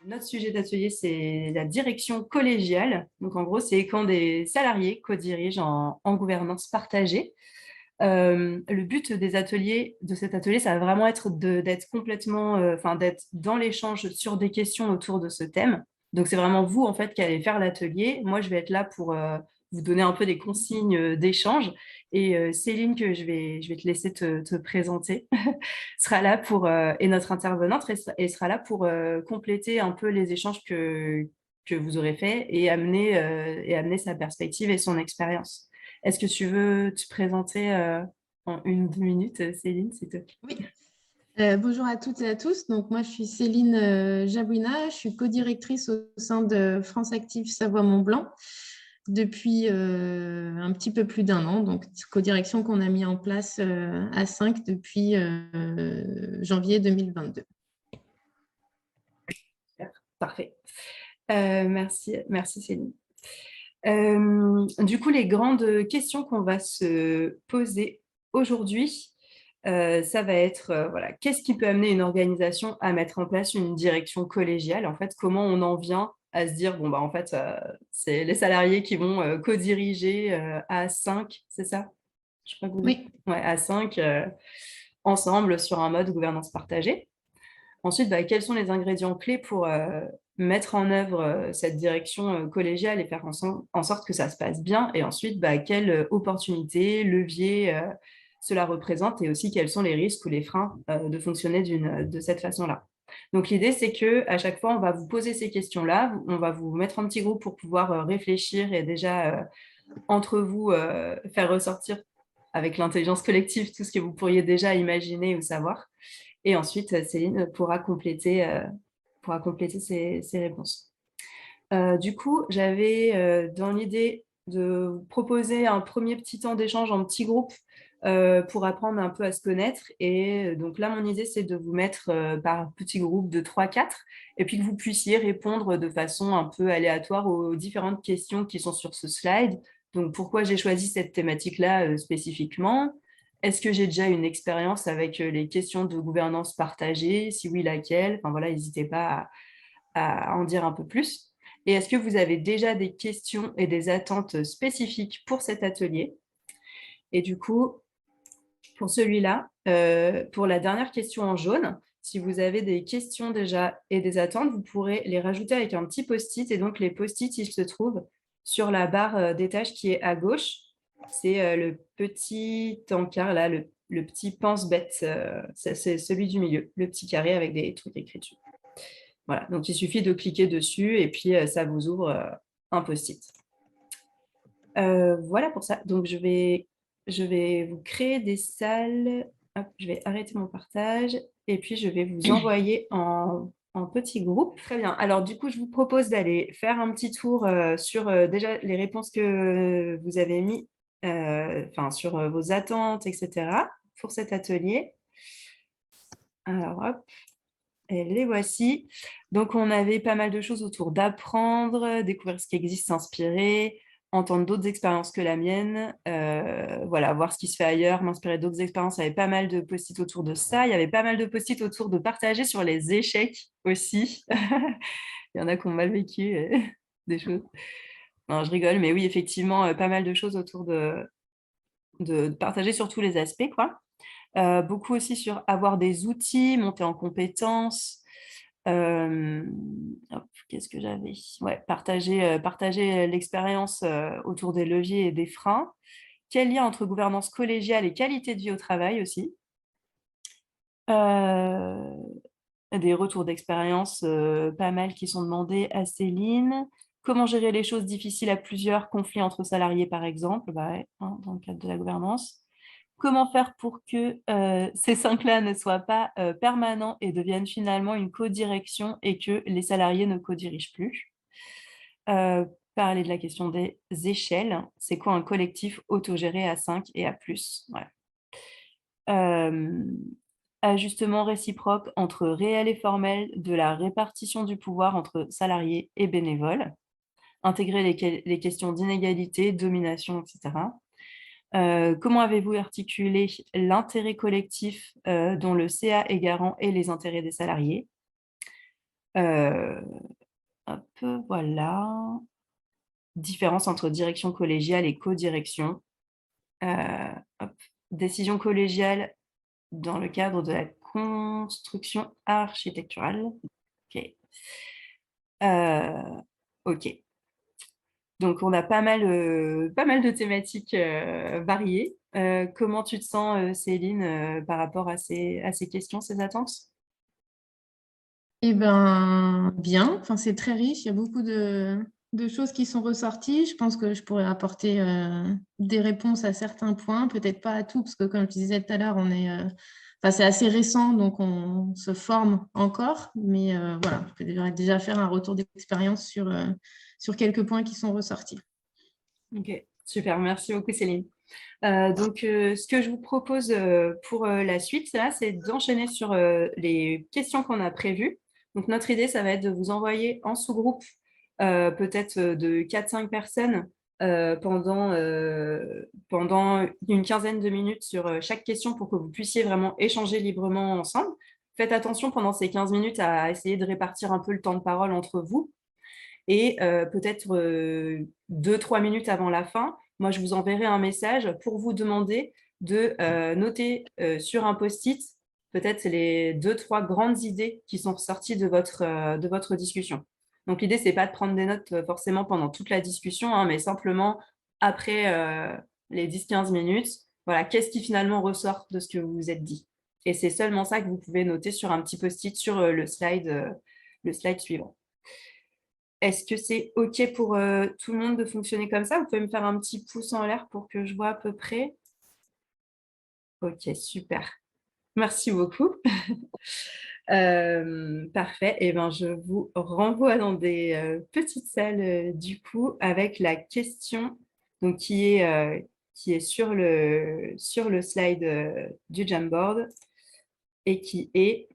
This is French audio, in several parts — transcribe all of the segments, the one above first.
Notre sujet d'atelier, c'est la direction collégiale. Donc, en gros, c'est quand des salariés co-dirigent en gouvernance partagée. Le but de cet atelier, ça va vraiment être d'être complètement, d'être dans l'échange sur des questions autour de ce thème. Donc, c'est vraiment vous, en fait, qui allez faire l'atelier. Moi, je vais être là pour vous donner un peu des consignes d'échange. Et Céline, que je vais te laisser te présenter, sera là et notre intervenante sera là pour compléter un peu les échanges que vous aurez faits et amener sa perspective et son expérience. Est-ce que tu veux te présenter en 1 ou 2 minutes, Céline, s'il te plaît? Oui, bonjour à toutes et à tous. Donc, moi, je suis Céline Jabouina. Je suis co-directrice au sein de France Active Savoie-Mont-Blanc depuis un petit peu plus d'un an. Donc, co-direction qu'on a mis en place à 5 depuis janvier 2022. Super, parfait. Merci Céline. Du coup, les grandes questions qu'on va se poser aujourd'hui, ça va être, voilà, qu'est-ce qui peut amener une organisation à mettre en place une direction collégiale? En fait, comment on en vient à se dire, bon, bah, en fait, c'est les salariés qui vont co-diriger à 5, c'est ça? Je crois que vous... Oui. Ouais, à 5 ensemble sur un mode gouvernance partagée. Ensuite, bah, quels sont les ingrédients clés pour mettre en œuvre cette direction collégiale et faire en sorte que ça se passe bien? Et ensuite, bah, quelles opportunités, leviers cela représente et aussi quels sont les risques ou les freins de fonctionner de cette façon-là. Donc, l'idée, c'est qu'à chaque fois, on va vous poser ces questions-là, on va vous mettre en petit groupe pour pouvoir réfléchir et déjà, entre vous, faire ressortir avec l'intelligence collective tout ce que vous pourriez déjà imaginer ou savoir. Et ensuite, Céline pourra compléter ses réponses. Du coup, j'avais dans l'idée de vous proposer un premier petit temps d'échange en petit groupe pour apprendre un peu à se connaître. Et donc là, mon idée, c'est de vous mettre par petits groupes de 3-4 et puis que vous puissiez répondre de façon un peu aléatoire aux différentes questions qui sont sur ce slide. Donc, pourquoi j'ai choisi cette thématique-là spécifiquement? Est-ce que j'ai déjà une expérience avec les questions de gouvernance partagée? Si oui, laquelle? Enfin voilà, n'hésitez pas à en dire un peu plus. Et est-ce que vous avez déjà des questions et des attentes spécifiques pour cet atelier? Et du coup, pour celui-là, pour la dernière question en jaune, si vous avez des questions déjà et des attentes, vous pourrez les rajouter avec un petit post-it. Et donc, les post-it, ils se trouvent sur la barre des tâches qui est à gauche. C'est le petit encart, là, le petit pense-bête. C'est celui du milieu, le petit carré avec des trucs écrits dessus. Voilà, donc il suffit de cliquer dessus et puis ça vous ouvre un post-it. Voilà pour ça. Donc, je vais vous créer des salles. Hop, je vais arrêter mon partage et puis je vais vous envoyer en petits groupes. Très bien. Alors, du coup, je vous propose d'aller faire un petit tour sur déjà les réponses que vous avez mis, sur vos attentes, etc. pour cet atelier. Alors, hop. Et les voici. Donc, on avait pas mal de choses autour d'apprendre, découvrir ce qui existe, s'inspirer, entendre d'autres expériences que la mienne, voilà, voir ce qui se fait ailleurs, m'inspirer d'autres expériences. Il y avait pas mal de post-it autour de ça. Il y avait pas mal de post-it autour de partager sur les échecs aussi. Il y en a qui ont mal vécu des choses. Non, je rigole, mais oui, effectivement, pas mal de choses autour de partager sur tous les aspects, quoi. Beaucoup aussi sur avoir des outils, monter en compétences. Qu'est-ce que j'avais? Ouais, partager l'expérience autour des leviers et des freins. Quel lien entre gouvernance collégiale et qualité de vie au travail aussi? Euh, des retours d'expérience pas mal qui sont demandés à Céline. Comment gérer les choses difficiles à plusieurs, conflits entre salariés par exemple, bah ouais, hein, dans le cadre de la gouvernance. Comment faire pour que ces 5-là ne soient pas permanents et deviennent finalement une co-direction et que les salariés ne co-dirigent plus? Parler de la question des échelles. C'est quoi un collectif autogéré à 5 et à plus? Ouais. Euh, Ajustement réciproque entre réel et formel de la répartition du pouvoir entre salariés et bénévoles. Intégrer les questions d'inégalité, domination, etc. Comment avez-vous articulé l'intérêt collectif dont le CA est garant et les intérêts des salariés? Euh, hop, voilà. Différence entre direction collégiale et co-direction. Hop. Décision collégiale dans le cadre de la construction architecturale. Ok. Ok. Donc, on a pas mal de thématiques variées. Comment tu te sens, Céline, par rapport à ces questions, ces attentes? Eh ben, bien. Enfin, c'est très riche. Il y a beaucoup de choses qui sont ressorties. Je pense que je pourrais apporter des réponses à certains points, peut-être pas à tout, parce que comme je disais tout à l'heure, enfin, c'est assez récent, donc on se forme encore. Mais voilà, je peux déjà faire un retour d'expérience sur quelques points qui sont ressortis. Ok, super, merci beaucoup, Céline. Ce que je vous propose pour la suite, là, c'est d'enchaîner sur les questions qu'on a prévues. Donc, notre idée, ça va être de vous envoyer en sous-groupe, peut-être de 4-5 personnes pendant une quinzaine de minutes sur chaque question pour que vous puissiez vraiment échanger librement ensemble. Faites attention pendant ces 15 minutes à essayer de répartir un peu le temps de parole entre vous. Et peut-être 2-3 minutes avant la fin, moi, je vous enverrai un message pour vous demander de noter sur un post-it peut-être les 2-3 grandes idées qui sont ressorties de votre discussion. Donc, l'idée, c'est pas de prendre des notes forcément pendant toute la discussion, hein, mais simplement après les 10-15 minutes, voilà, qu'est-ce qui finalement ressort de ce que vous vous êtes dit. Et c'est seulement ça que vous pouvez noter sur un petit post-it sur le slide suivant. Est-ce que c'est OK pour tout le monde de fonctionner comme ça? Vous pouvez me faire un petit pouce en l'air pour que je vois à peu près. OK, super. Merci beaucoup. Parfait. Et ben, je vous renvoie dans des petites salles du coup avec la question donc, qui est sur le slide du Jamboard et qui est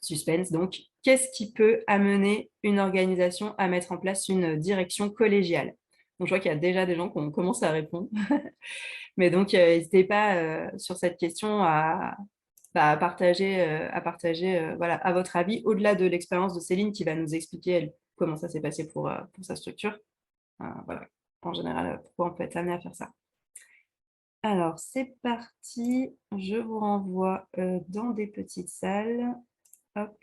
suspense. Donc, qu'est-ce qui peut amener une organisation à mettre en place une direction collégiale? Donc, je vois qu'il y a déjà des gens qui ont commencé à répondre. Mais donc, n'hésitez pas sur cette question à partager voilà, à votre avis, au-delà de l'expérience de Céline qui va nous expliquer comment ça s'est passé pour sa structure. Voilà, en général, pourquoi on peut être amené à faire ça. Alors, c'est parti. Je vous renvoie dans des petites salles. Hop.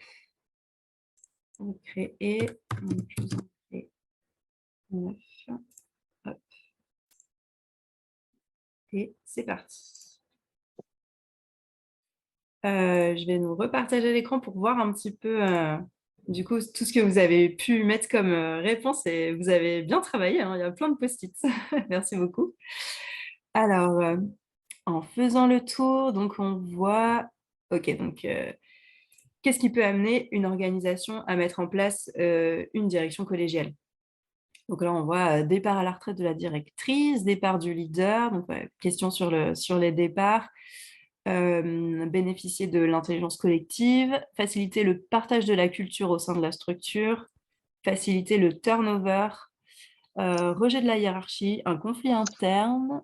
Vous créez, donc je vous en crée 9. Hop. Et c'est parti. Je vais nous repartager l'écran pour voir un petit peu du coup tout ce que vous avez pu mettre comme réponse et vous avez bien travaillé, hein, il y a plein de post-it. Merci beaucoup. Alors, en faisant le tour, donc on voit, ok, donc qu'est-ce qui peut amener une organisation à mettre en place une direction collégiale? Donc là, on voit départ à la retraite de la directrice, départ du leader, donc question sur les départs, bénéficier de l'intelligence collective, faciliter le partage de la culture au sein de la structure, faciliter le turnover, rejet de la hiérarchie, un conflit interne,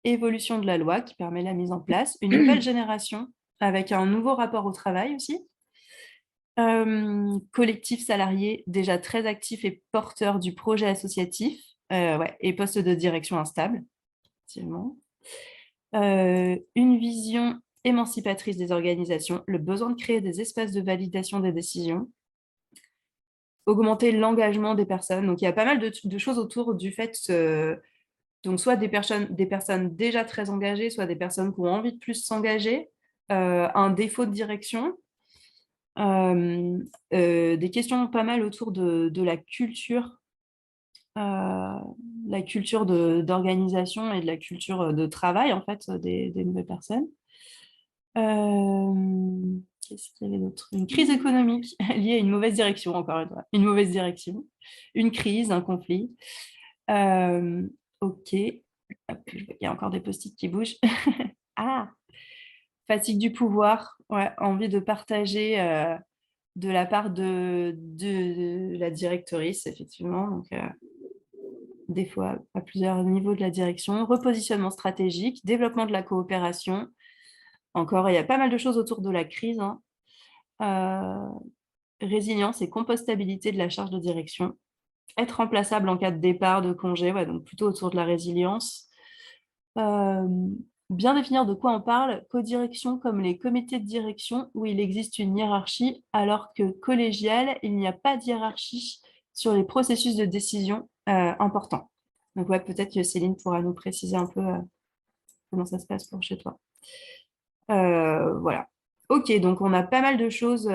évolution de la loi qui permet la mise en place, une nouvelle génération avec un nouveau rapport au travail aussi, collectif salarié déjà très actif et porteur du projet associatif, ouais, et poste de direction instable, effectivement. Une vision émancipatrice des organisations, le besoin de créer des espaces de validation des décisions, augmenter l'engagement des personnes. Donc, il y a pas mal de choses autour du fait, donc soit des personnes déjà très engagées, soit des personnes qui ont envie de plus s'engager, un défaut de direction, des questions pas mal autour de la culture d'organisation et de la culture de travail, en fait, des nouvelles personnes. Qu'est-ce qu'il y avait d'autre? Une crise économique liée à une mauvaise direction, encore une fois. Une mauvaise direction. Une crise, un conflit. OK. Hop, je vois qu'il y a encore des post-it qui bougent. Ah! Fatigue du pouvoir. Ouais, envie de partager de la part de la directrice, effectivement. Donc, des fois, à plusieurs niveaux de la direction. Repositionnement stratégique, développement de la coopération. Encore, il y a pas mal de choses autour de la crise, hein. résilience et compostabilité de la charge de direction, être remplaçable en cas de départ, de congé, ouais, donc plutôt autour de la résilience. Euh, Bien définir de quoi on parle, codirection comme les comités de direction où il existe une hiérarchie, alors que collégial, il n'y a pas de hiérarchie sur les processus de décision importants. Donc ouais, peut-être que Céline pourra nous préciser un peu comment ça se passe pour chez toi. Voilà. Ok, donc on a pas mal de choses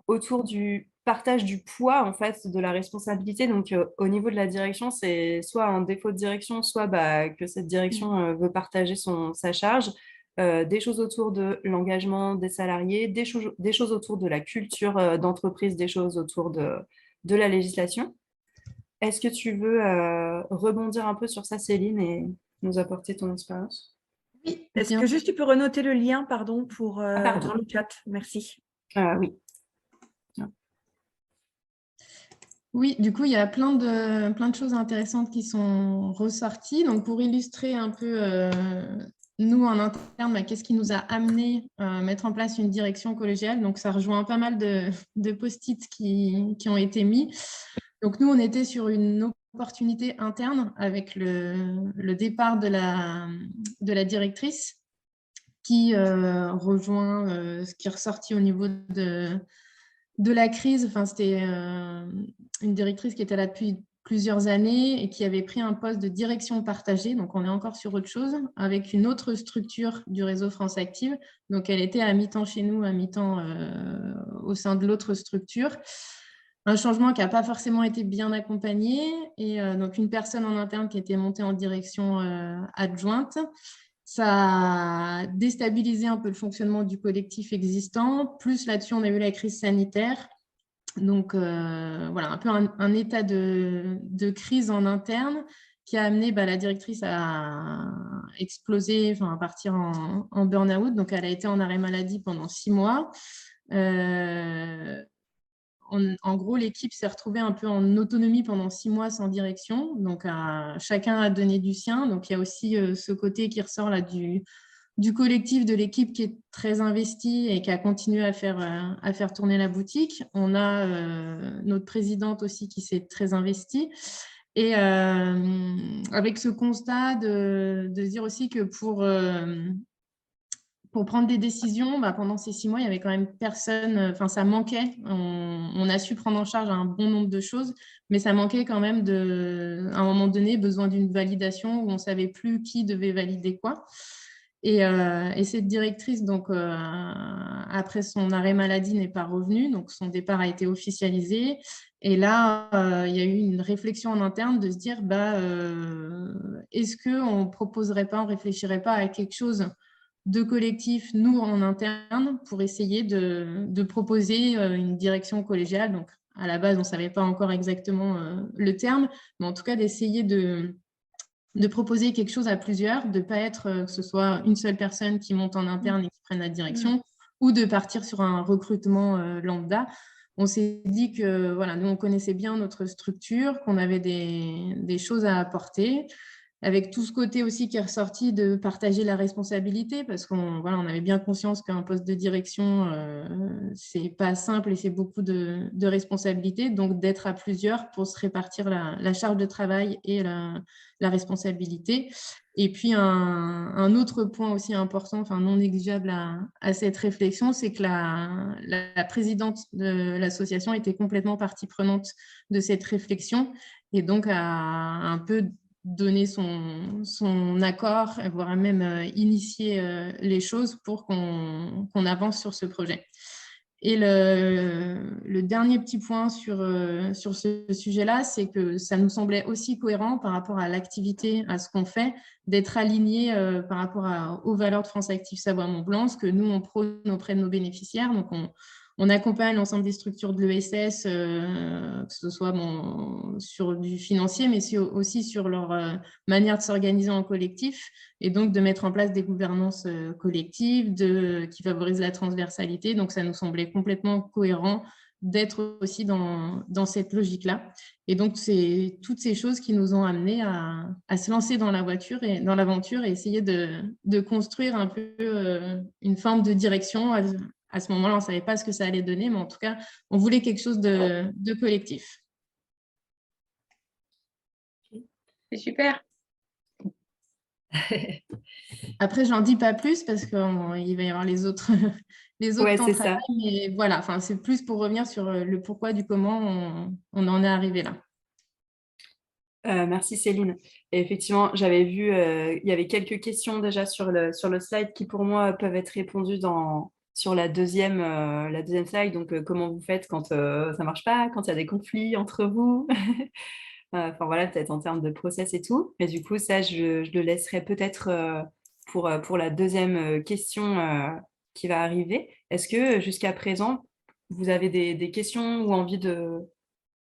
autour du partage du poids, en fait, de la responsabilité. Donc, au niveau de la direction, c'est soit un défaut de direction, soit bah, que cette direction veut partager sa charge. Des choses autour de l'engagement des salariés, des choses autour de la culture d'entreprise, des choses autour de la législation. Est-ce que tu veux rebondir un peu sur ça, Céline, et nous apporter ton expérience? Oui, Est-ce bien que sûr. juste tu peux renoter le lien, pardon, pour Pardon. dans le chat? Merci. Oui. Oui, du coup, il y a plein de choses intéressantes qui sont ressorties. Donc, pour illustrer un peu, nous, en interne, bah, qu'est-ce qui nous a amené à mettre en place une direction collégiale. Donc, ça rejoint pas mal de post-it qui ont été mis. Donc, nous, on était sur une opportunité interne avec le départ de la directrice qui rejoint ce qui est ressorti au niveau de la crise. Enfin, c'était une directrice qui était là depuis plusieurs années et qui avait pris un poste de direction partagée. Donc, on est encore sur autre chose, avec une autre structure du réseau France Active. Donc, elle était à mi-temps chez nous, à mi-temps au sein de l'autre structure. Un changement qui n'a pas forcément été bien accompagné. Et donc, une personne en interne qui était montée en direction adjointe. Ça a déstabilisé un peu le fonctionnement du collectif existant. Plus là-dessus, on a eu la crise sanitaire. Donc, voilà, un peu un état de crise en interne qui a amené la directrice à exploser, enfin, à partir en burn-out. Donc, elle a été en arrêt maladie pendant 6 mois. En gros, l'équipe s'est retrouvée un peu en autonomie pendant 6 mois sans direction. Donc, chacun a donné du sien. Donc, il y a aussi ce côté qui ressort là du collectif, de l'équipe qui est très investie et qui a continué à faire tourner la boutique. On a notre présidente aussi qui s'est très investie. Et avec ce constat de se dire aussi que pour prendre des décisions, pendant ces 6 mois, il y avait quand même personne, enfin ça manquait. On a su prendre en charge un bon nombre de choses, mais ça manquait quand même à un moment donné, besoin d'une validation où on ne savait plus qui devait valider quoi. Et cette directrice, donc, après son arrêt maladie, n'est pas revenue, donc son départ a été officialisé. Et là, il y a eu une réflexion en interne de se dire, est-ce qu'on ne proposerait pas, on ne réfléchirait pas à quelque chose de collectif, nous, en interne, pour essayer de proposer une direction collégiale. Donc, à la base, on ne savait pas encore exactement le terme, mais en tout cas, d'essayer de proposer quelque chose à plusieurs, de ne pas être que ce soit une seule personne qui monte en interne et qui prenne la direction, ou de partir sur un recrutement lambda. On s'est dit que voilà, nous, on connaissait bien notre structure, qu'on avait des choses à apporter, avec tout ce côté aussi qui est ressorti de partager la responsabilité, parce qu'on on avait bien conscience qu'un poste de direction, c'est pas simple et c'est beaucoup de responsabilités, donc d'être à plusieurs pour se répartir la charge de travail et la responsabilité. Et puis, un autre point aussi important, enfin non négligeable à cette réflexion, c'est que la présidente de l'association était complètement partie prenante de cette réflexion et donc a un peu donné son accord, voire même initier les choses pour qu'on avance sur ce projet. Et le dernier petit point sur ce sujet-là, c'est que ça nous semblait aussi cohérent par rapport à l'activité, à ce qu'on fait, d'être aligné par rapport aux valeurs de France Active Savoie-Mont-Blanc, ce que nous, on prône auprès de nos bénéficiaires. Donc, on accompagne l'ensemble des structures de l'ESS, que ce soit sur du financier, mais aussi sur leur manière de s'organiser en collectif, et donc de mettre en place des gouvernances collectives qui favorisent la transversalité. Donc, ça nous semblait complètement cohérent d'être aussi dans cette logique-là. Et donc, c'est toutes ces choses qui nous ont amenés à se lancer dans l'aventure et essayer de construire un peu une forme de direction à ce moment-là, on ne savait pas ce que ça allait donner, mais en tout cas, on voulait quelque chose de collectif. C'est super. Après, j'en dis pas plus parce qu'il va y avoir les autres, les autres Ouais, temps c'est de travail, ça. mais voilà, c'est plus pour revenir sur le pourquoi du comment on en est arrivé là. Merci Céline. Et effectivement, j'avais vu, il y avait quelques questions déjà sur le slide qui pour moi peuvent être répondues sur la deuxième slide. Donc, comment vous faites quand ça ne marche pas, quand il y a des conflits entre vous? Enfin voilà, peut-être en termes de process et tout. Mais du coup, ça, je le laisserai peut-être pour la deuxième question qui va arriver. Est-ce que jusqu'à présent, vous avez des questions ou envie de...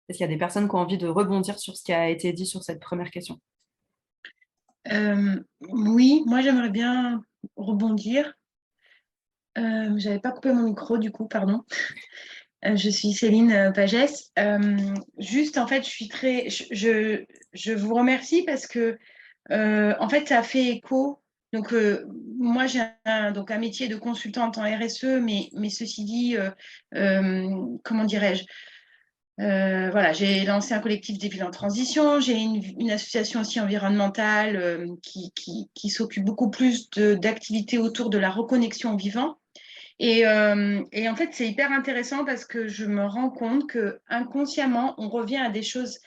Est-ce qu'il y a des personnes qui ont envie de rebondir sur ce qui a été dit sur cette première question? Oui, moi j'aimerais bien rebondir. J'avais pas coupé mon micro du coup, pardon. Je suis Céline Pagès. Juste en fait, je vous remercie parce que en fait ça fait écho. Donc moi j'ai un métier de consultante en RSE, mais ceci dit, comment dirais-je? Voilà, j'ai lancé un collectif des villes en transition. J'ai une association aussi environnementale qui s'occupe beaucoup plus d'activités autour de la reconnexion au vivant. Et en fait, c'est hyper intéressant parce que je me rends compte que inconsciemment, on revient à des choses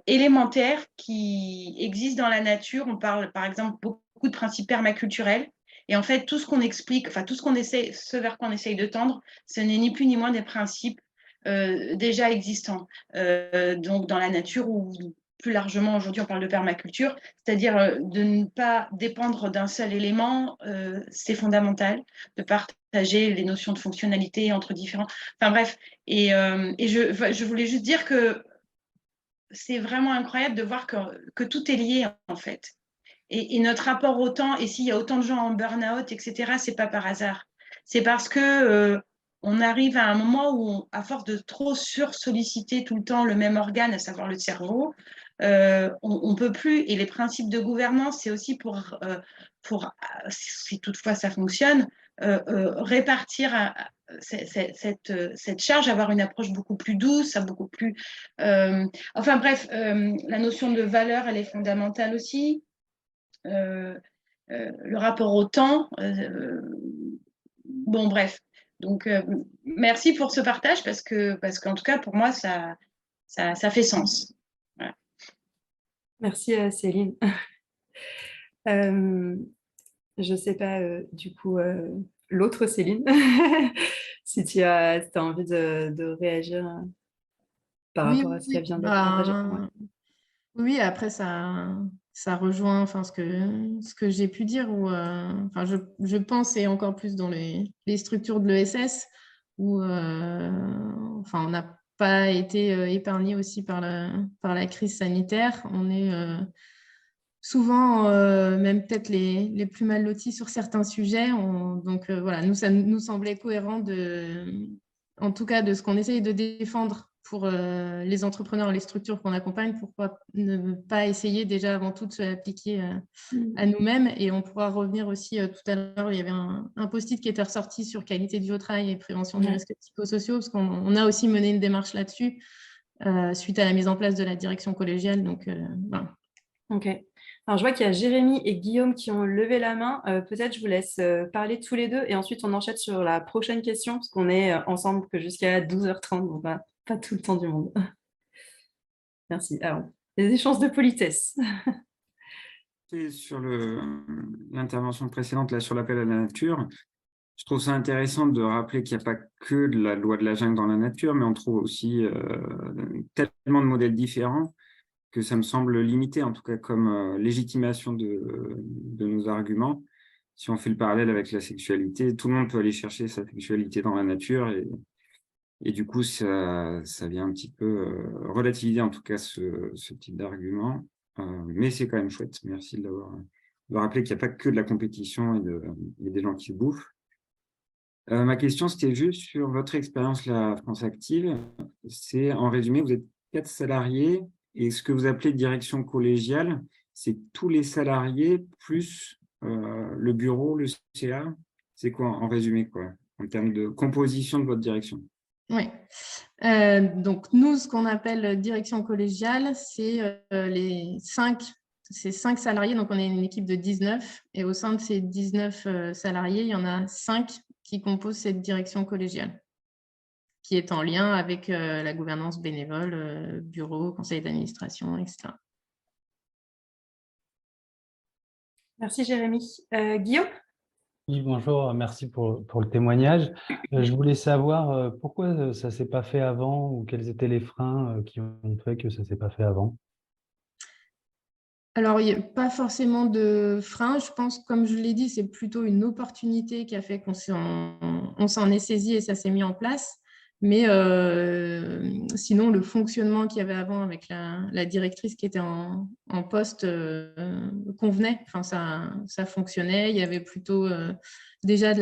élémentaires qui existent dans la nature. On parle, par exemple, beaucoup de principes permaculturels. Et en fait, tout ce qu'on explique, enfin, tout ce qu'on essaie, ce vers quoi on essaye de tendre, ce n'est ni plus ni moins des principes déjà existants. Donc, dans la nature ou plus largement, aujourd'hui, on parle de permaculture, c'est-à-dire de ne pas dépendre d'un seul élément, c'est fondamental, de partager les notions de fonctionnalité entre différents. Enfin bref, et je voulais juste dire que c'est vraiment incroyable de voir que tout est lié en fait. Et notre rapport au temps, et s'il y a autant de gens en burn-out, etc., c'est pas par hasard. C'est parce que on arrive à un moment où, à force de trop sursolliciter tout le temps le même organe, à savoir le cerveau, on peut plus. Et les principes de gouvernance, c'est aussi pour si toutefois ça fonctionne, répartir cette charge, avoir une approche beaucoup plus douce, beaucoup plus. Enfin bref, la notion de valeur, elle est fondamentale aussi. Le rapport au temps. Bon, bref. Donc, merci pour ce partage parce qu'en tout cas, pour moi, ça fait sens. Voilà. Merci Céline. Je ne sais pas, du coup, l'autre Céline, si tu as envie de réagir par Oui, rapport à ce oui, qu'elle vient d'être partagé. Ouais. Oui, après, ça rejoint ce que j'ai pu dire. Je pense, et encore plus dans les structures de l'ESS, où on n'a pas été épargné aussi par la crise sanitaire. On est souvent même peut-être les plus mal lotis sur certains sujets. Donc voilà, nous, ça nous semblait cohérent en tout cas de ce qu'on essaye de défendre pour les entrepreneurs et les structures qu'on accompagne, pourquoi ne pas essayer déjà avant tout de se l'appliquer à nous-mêmes. Et on pourra revenir aussi tout à l'heure, il y avait un post-it qui était ressorti sur qualité du vie au travail et prévention des risques psychosociaux, parce qu'on a aussi mené une démarche là-dessus suite à la mise en place de la direction collégiale. Donc voilà. Ok. Alors, je vois qu'il y a Jérémy et Guillaume qui ont levé la main. Peut-être je vous laisse parler tous les deux et ensuite on enchaîne sur la prochaine question parce qu'on est ensemble que jusqu'à 12h30, donc pas tout le temps du monde. Merci. Alors, les échanges de politesse. Sur l'intervention précédente là, sur l'appel à la nature, je trouve ça intéressant de rappeler qu'il n'y a pas que de la loi de la jungle dans la nature, mais on trouve aussi tellement de modèles différents que ça me semble limité, en tout cas comme légitimation de nos arguments. Si on fait le parallèle avec la sexualité, tout le monde peut aller chercher sa sexualité dans la nature et du coup, ça vient un petit peu relativiser en tout cas ce type d'argument. Mais c'est quand même chouette. Merci de rappeler qu'il n'y a pas que de la compétition et des gens qui se bouffent. Ma question, c'était juste sur votre expérience, la France Active. C'est, en résumé, vous êtes 4 salariés et ce que vous appelez direction collégiale, c'est tous les salariés plus le bureau, le CA. C'est quoi, en résumé, quoi? en termes de composition de votre direction? Oui. Donc, nous, ce qu'on appelle direction collégiale, c'est ces 5 salariés. Donc, on est une équipe de 19. Et au sein de ces 19 salariés, il y en a 5 qui composent cette direction collégiale, qui est en lien avec la gouvernance bénévole, bureau, conseil d'administration, etc. Merci Jérémy. Guillaume? Oui, bonjour, merci pour le témoignage. Je voulais savoir pourquoi ça ne s'est pas fait avant ou quels étaient les freins qui ont fait que ça ne s'est pas fait avant. Alors, il n'y a pas forcément de frein. Je pense, comme je l'ai dit, c'est plutôt une opportunité qui a fait qu'on s'en est saisi et ça s'est mis en place. Mais sinon, le fonctionnement qu'il y avait avant avec la directrice qui était en poste convenait. Enfin, ça fonctionnait. Il y avait plutôt déjà de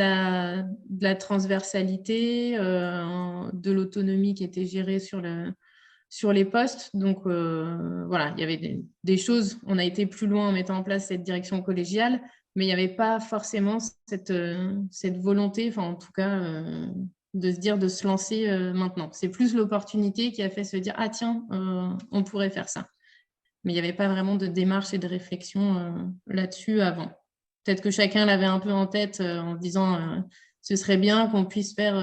la transversalité, de l'autonomie qui était gérée sur les postes. Donc, voilà, il y avait des choses. On a été plus loin en mettant en place cette direction collégiale, mais il n'y avait pas forcément cette volonté, enfin, en tout cas, de se dire de se lancer maintenant. C'est plus l'opportunité qui a fait se dire « Ah tiens, on pourrait faire ça ». Mais il n'y avait pas vraiment de démarche et de réflexion là-dessus avant. Peut-être que chacun l'avait un peu en tête en disant ce serait bien qu'on puisse faire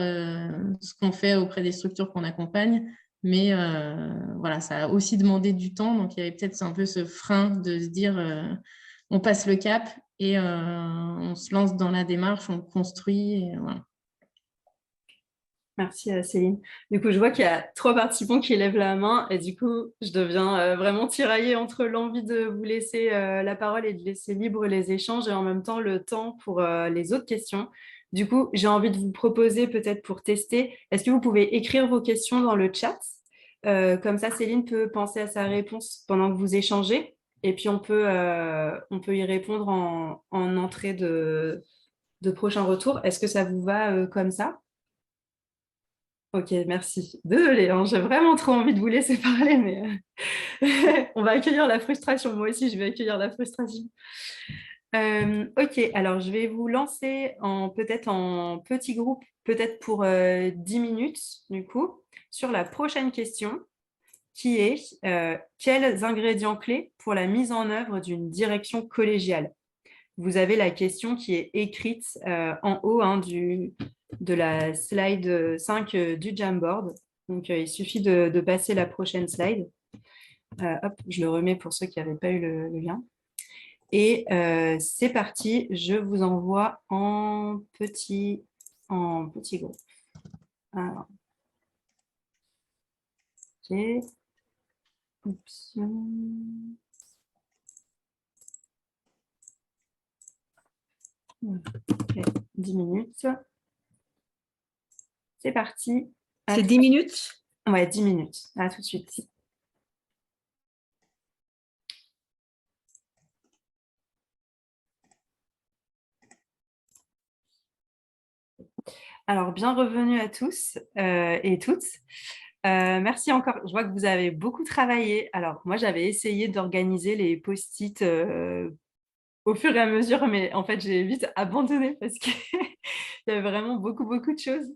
ce qu'on fait auprès des structures qu'on accompagne. Mais voilà, ça a aussi demandé du temps. Donc, il y avait peut-être un peu ce frein de se dire on passe le cap et on se lance dans la démarche, on construit. Et voilà. Merci Céline. Du coup, je vois qu'il y a 3 participants qui lèvent la main et du coup, je deviens vraiment tiraillée entre l'envie de vous laisser la parole et de laisser libre les échanges et en même temps le temps pour les autres questions. Du coup, j'ai envie de vous proposer peut-être pour tester, est-ce que vous pouvez écrire vos questions dans le chat? Comme ça, Céline peut penser à sa réponse pendant que vous échangez et puis on peut y répondre en entrée de prochain retour. Est-ce que ça vous va comme ça? Ok, merci. Désolée, hein, j'ai vraiment trop envie de vous laisser parler, mais on va accueillir la frustration. Moi aussi, je vais accueillir la frustration. Ok, alors je vais vous lancer peut-être en petit groupe, peut-être pour 10 minutes, du coup, sur la prochaine question, qui est quels ingrédients clés pour la mise en œuvre d'une direction collégiale? Vous avez la question qui est écrite en haut de la slide 5 du Jamboard. Donc, il suffit de passer la prochaine slide. Hop, je le remets pour ceux qui n'avaient pas eu le lien. Et c'est parti, je vous envoie en petit groupe. Alors, ok. Option. Okay. 10 minutes. C'est parti. C'est 10 minutes? Ouais, 10 minutes. À tout de suite. Alors, bien revenue à tous et toutes. Merci encore. Je vois que vous avez beaucoup travaillé. Alors, moi, j'avais essayé d'organiser les post-it au fur et à mesure, mais en fait, j'ai vite abandonné parce qu'il y avait vraiment beaucoup de choses.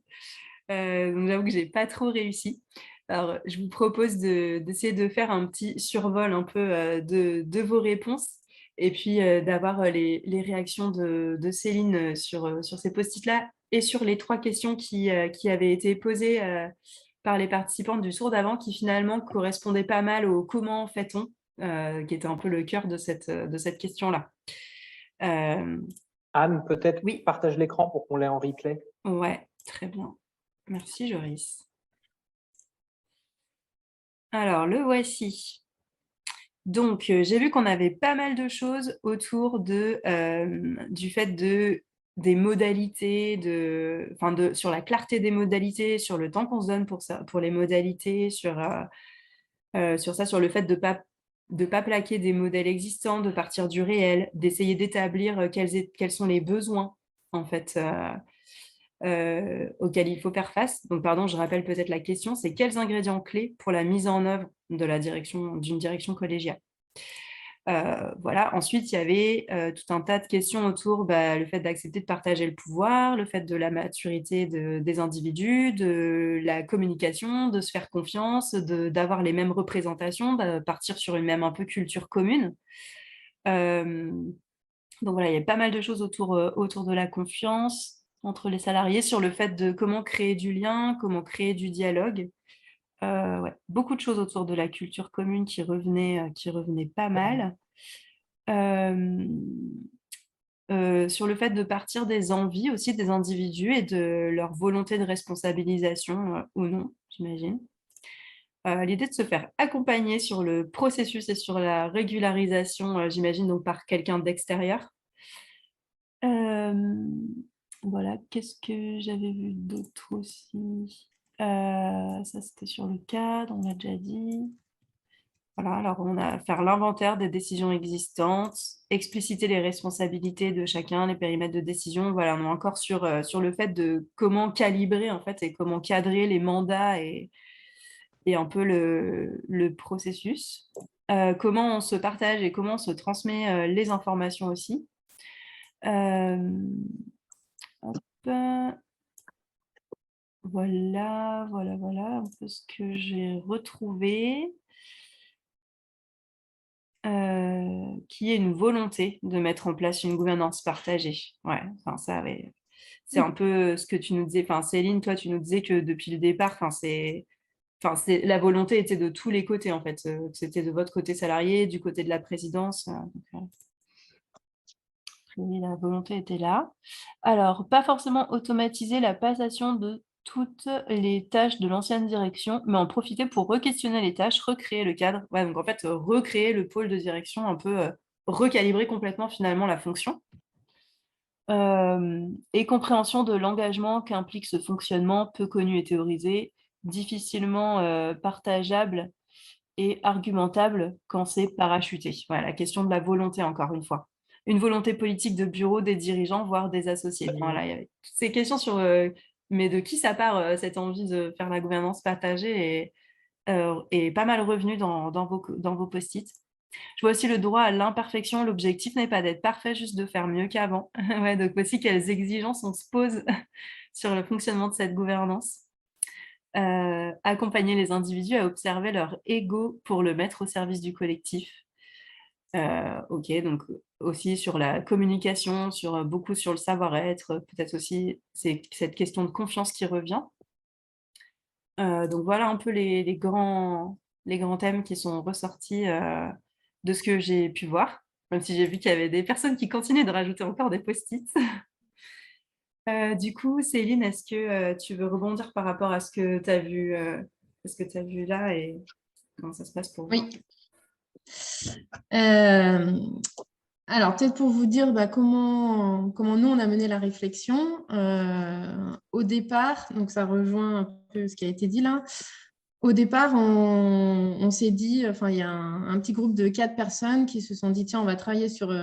Donc, j'avoue que je n'ai pas trop réussi. Alors, je vous propose d'essayer de faire un petit survol un peu de vos réponses et puis d'avoir les réactions de Céline sur ces post-it-là et sur les 3 questions qui avaient été posées par les participantes du tour d'avant qui finalement correspondaient pas mal au comment fait-on, qui était un peu le cœur de cette question-là. Anne, peut-être oui. Partage l'écran pour qu'on l'ait en replay. Ouais, très bien. Merci Joris. Alors, le voici. Donc, j'ai vu qu'on avait pas mal de choses autour du fait des modalités, sur la clarté des modalités, sur le temps qu'on se donne pour les modalités, sur ça, sur le fait de pas plaquer des modèles existants, de partir du réel, d'essayer d'établir quels sont les besoins, en fait, auxquels il faut faire face. Donc, pardon, je rappelle peut-être la question, c'est quels ingrédients clés pour la mise en œuvre d'une direction collégiale? Voilà. Ensuite, il y avait tout un tas de questions autour le fait d'accepter de partager le pouvoir, le fait de la maturité des individus, de la communication, de se faire confiance, d'avoir les mêmes représentations, de partir sur une même un peu culture commune. Donc voilà, il y a pas mal de choses autour de la confiance entre les salariés, sur le fait de comment créer du lien, comment créer du dialogue. Ouais, beaucoup de choses autour de la culture commune qui revenaient pas mal. Sur le fait de partir des envies aussi des individus et de leur volonté de responsabilisation ou non, j'imagine. L'idée de se faire accompagner sur le processus et sur la régularisation, j'imagine, donc par quelqu'un d'extérieur. Voilà, qu'est-ce que j'avais vu d'autre aussi? Ça, c'était sur le cadre, on l'a déjà dit. Voilà, alors on a faire l'inventaire des décisions existantes, expliciter les responsabilités de chacun, les périmètres de décision. Voilà, on est encore sur le fait de comment calibrer en fait et comment cadrer les mandats et un peu le processus. Comment on se partage et comment on se transmet les informations aussi. Hop. Voilà un peu ce que j'ai retrouvé. Qui est une volonté de mettre en place une gouvernance partagée. Ouais, enfin ça, ouais. C'est un peu ce que tu nous disais. Enfin, Céline, toi, tu nous disais que depuis le départ, la volonté était de tous les côtés, en fait. Que c'était de votre côté salarié, du côté de la présidence. Oui, la volonté était là. Alors, pas forcément automatiser la passation de toutes les tâches de l'ancienne direction, mais en profiter pour re-questionner les tâches, recréer le cadre. Ouais, donc en fait, recréer le pôle de direction, un peu recalibrer complètement finalement la fonction. Et compréhension de l'engagement qu'implique ce fonctionnement peu connu et théorisé, difficilement partageable et argumentable quand c'est parachuté. Voilà, la question de la volonté, encore une fois. Une volonté politique de bureau, des dirigeants, voire des associés. Voilà, il y avait toutes ces questions sur mais de qui ça part cette envie de faire la gouvernance partagée et pas mal revenu dans vos post-it. Je vois aussi le droit à l'imperfection. L'objectif n'est pas d'être parfait, juste de faire mieux qu'avant. Ouais, donc aussi quelles exigences on se pose sur le fonctionnement de cette gouvernance. Accompagner les individus à observer leur ego pour le mettre au service du collectif. Ok, donc aussi sur la communication, beaucoup sur le savoir-être, peut-être aussi c'est cette question de confiance qui revient. Donc voilà un peu les grands thèmes qui sont ressortis de ce que j'ai pu voir, même si j'ai vu qu'il y avait des personnes qui continuaient de rajouter encore des post-it. Du coup, Céline, est-ce que tu veux rebondir par rapport à ce que tu as vu, là et comment ça se passe pour vous? Oui. Alors, peut-être pour vous dire comment nous, on a mené la réflexion. Au départ, donc ça rejoint un peu ce qui a été dit là. Au départ, on s'est dit, enfin, il y a un petit groupe de 4 personnes qui se sont dit, tiens, on va travailler sur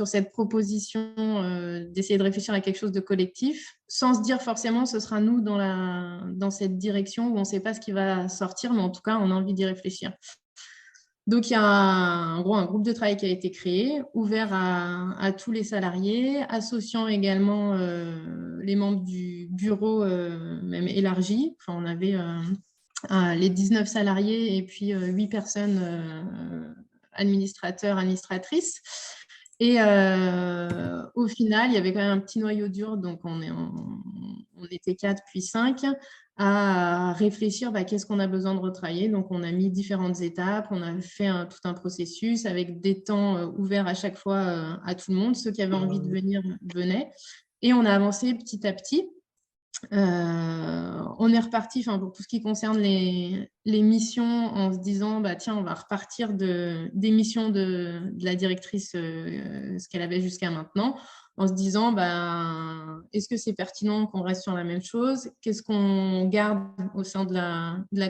cette proposition d'essayer de réfléchir à quelque chose de collectif, sans se dire forcément ce sera nous dans cette direction où on ne sait pas ce qui va sortir, mais en tout cas, on a envie d'y réfléchir. Donc, il y a un groupe de travail qui a été créé, ouvert à tous les salariés, associant également les membres du bureau, même élargi. Enfin, on avait les 19 salariés et puis 8 personnes administrateurs, administratrices. Et au final, il y avait quand même un petit noyau dur, donc on était 4 puis 5, à réfléchir qu'est-ce qu'on a besoin de retravailler. Donc, on a mis différentes étapes, on a fait tout un processus avec des temps ouverts à chaque fois à tout le monde. Ceux qui avaient envie de venir venaient. Et on a avancé petit à petit. On est reparti pour tout ce qui concerne les missions en se disant tiens, on va repartir des missions de la directrice, ce qu'elle avait jusqu'à maintenant, en se disant est-ce que c'est pertinent qu'on reste sur la même chose, qu'est-ce qu'on garde au sein de la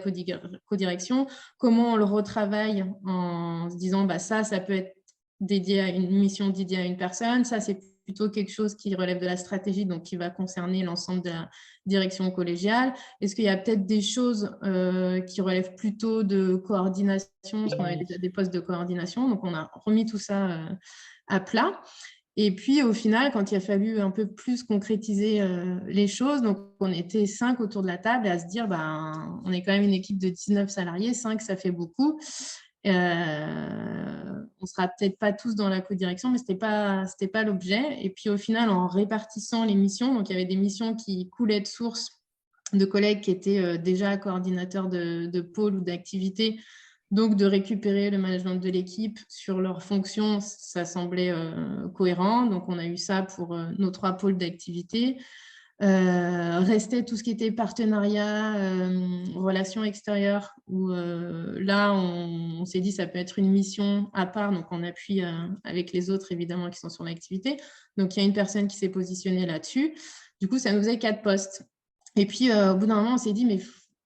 codirection, comment on le retravaille en se disant ça peut être dédié à une mission dédiée à une personne, ça c'est plutôt quelque chose qui relève de la stratégie, donc qui va concerner l'ensemble de la direction collégiale? Est-ce qu'il y a peut-être des choses qui relèvent plutôt de coordination, parce qu'on avait déjà des postes de coordination, donc on a remis tout ça à plat. Et puis, au final, quand il a fallu un peu plus concrétiser les choses, donc on était 5 autour de la table à se dire, on est quand même une équipe de 19 salariés, 5, ça fait beaucoup. On ne sera peut-être pas tous dans la co-direction, mais ce n'était pas l'objet. Et puis, au final, en répartissant les missions, donc il y avait des missions qui coulaient de source de collègues qui étaient déjà coordinateurs de pôle ou d'activité. Donc, de récupérer le management de l'équipe sur leurs fonctions, ça semblait cohérent. Donc, on a eu ça pour nos 3 pôles d'activité. Restait tout ce qui était partenariat, relations extérieures, où là, on s'est dit ça peut être une mission à part, donc en appui avec les autres, évidemment, qui sont sur l'activité. Donc, il y a une personne qui s'est positionnée là-dessus. Du coup, ça nous faisait 4 postes. Et puis, au bout d'un moment, on s'est dit, mais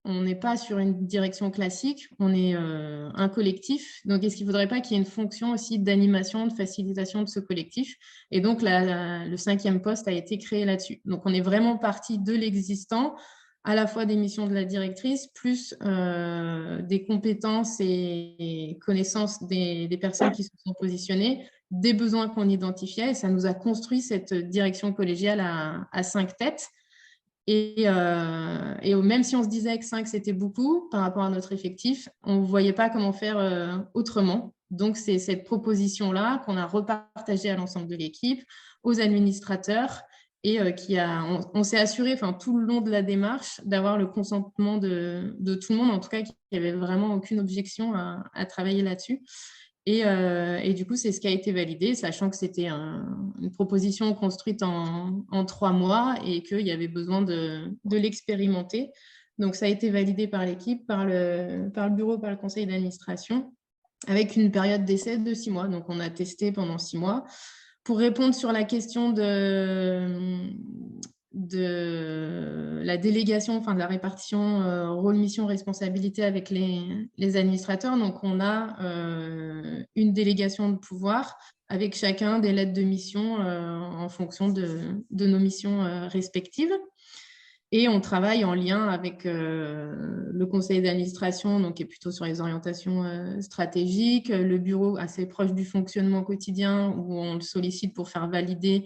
on n'est pas sur une direction classique, on est un collectif. Donc, est-ce qu'il ne faudrait pas qu'il y ait une fonction aussi d'animation, de facilitation de ce collectif? Et donc, le 5e poste a été créé là-dessus. Donc, on est vraiment parti de l'existant, à la fois des missions de la directrice, plus des compétences et connaissances des personnes qui se sont positionnées, des besoins qu'on identifiait. Et ça nous a construit cette direction collégiale à 5 têtes. Et même si on se disait que 5, c'était beaucoup par rapport à notre effectif, on ne voyait pas comment faire autrement. Donc, c'est cette proposition-là qu'on a repartagée à l'ensemble de l'équipe, aux administrateurs, et on s'est assuré tout le long de la démarche d'avoir le consentement de tout le monde, en tout cas qu'il n'y avait vraiment aucune objection à travailler là-dessus. Et du coup, c'est ce qui a été validé, sachant que c'était une proposition construite en 3 mois et qu'il y avait besoin de l'expérimenter. Donc, ça a été validé par l'équipe, par le bureau, par le conseil d'administration, avec une période d'essai de 6 mois. Donc, on a testé pendant 6 mois. Pour répondre sur la question de la délégation, de la répartition rôle, mission, responsabilité avec les administrateurs. Donc, on a une délégation de pouvoir avec chacun des lettres de mission en fonction de nos missions respectives. Et on travaille en lien avec le conseil d'administration, donc qui est plutôt sur les orientations stratégiques, le bureau assez proche du fonctionnement quotidien, où on le sollicite pour faire valider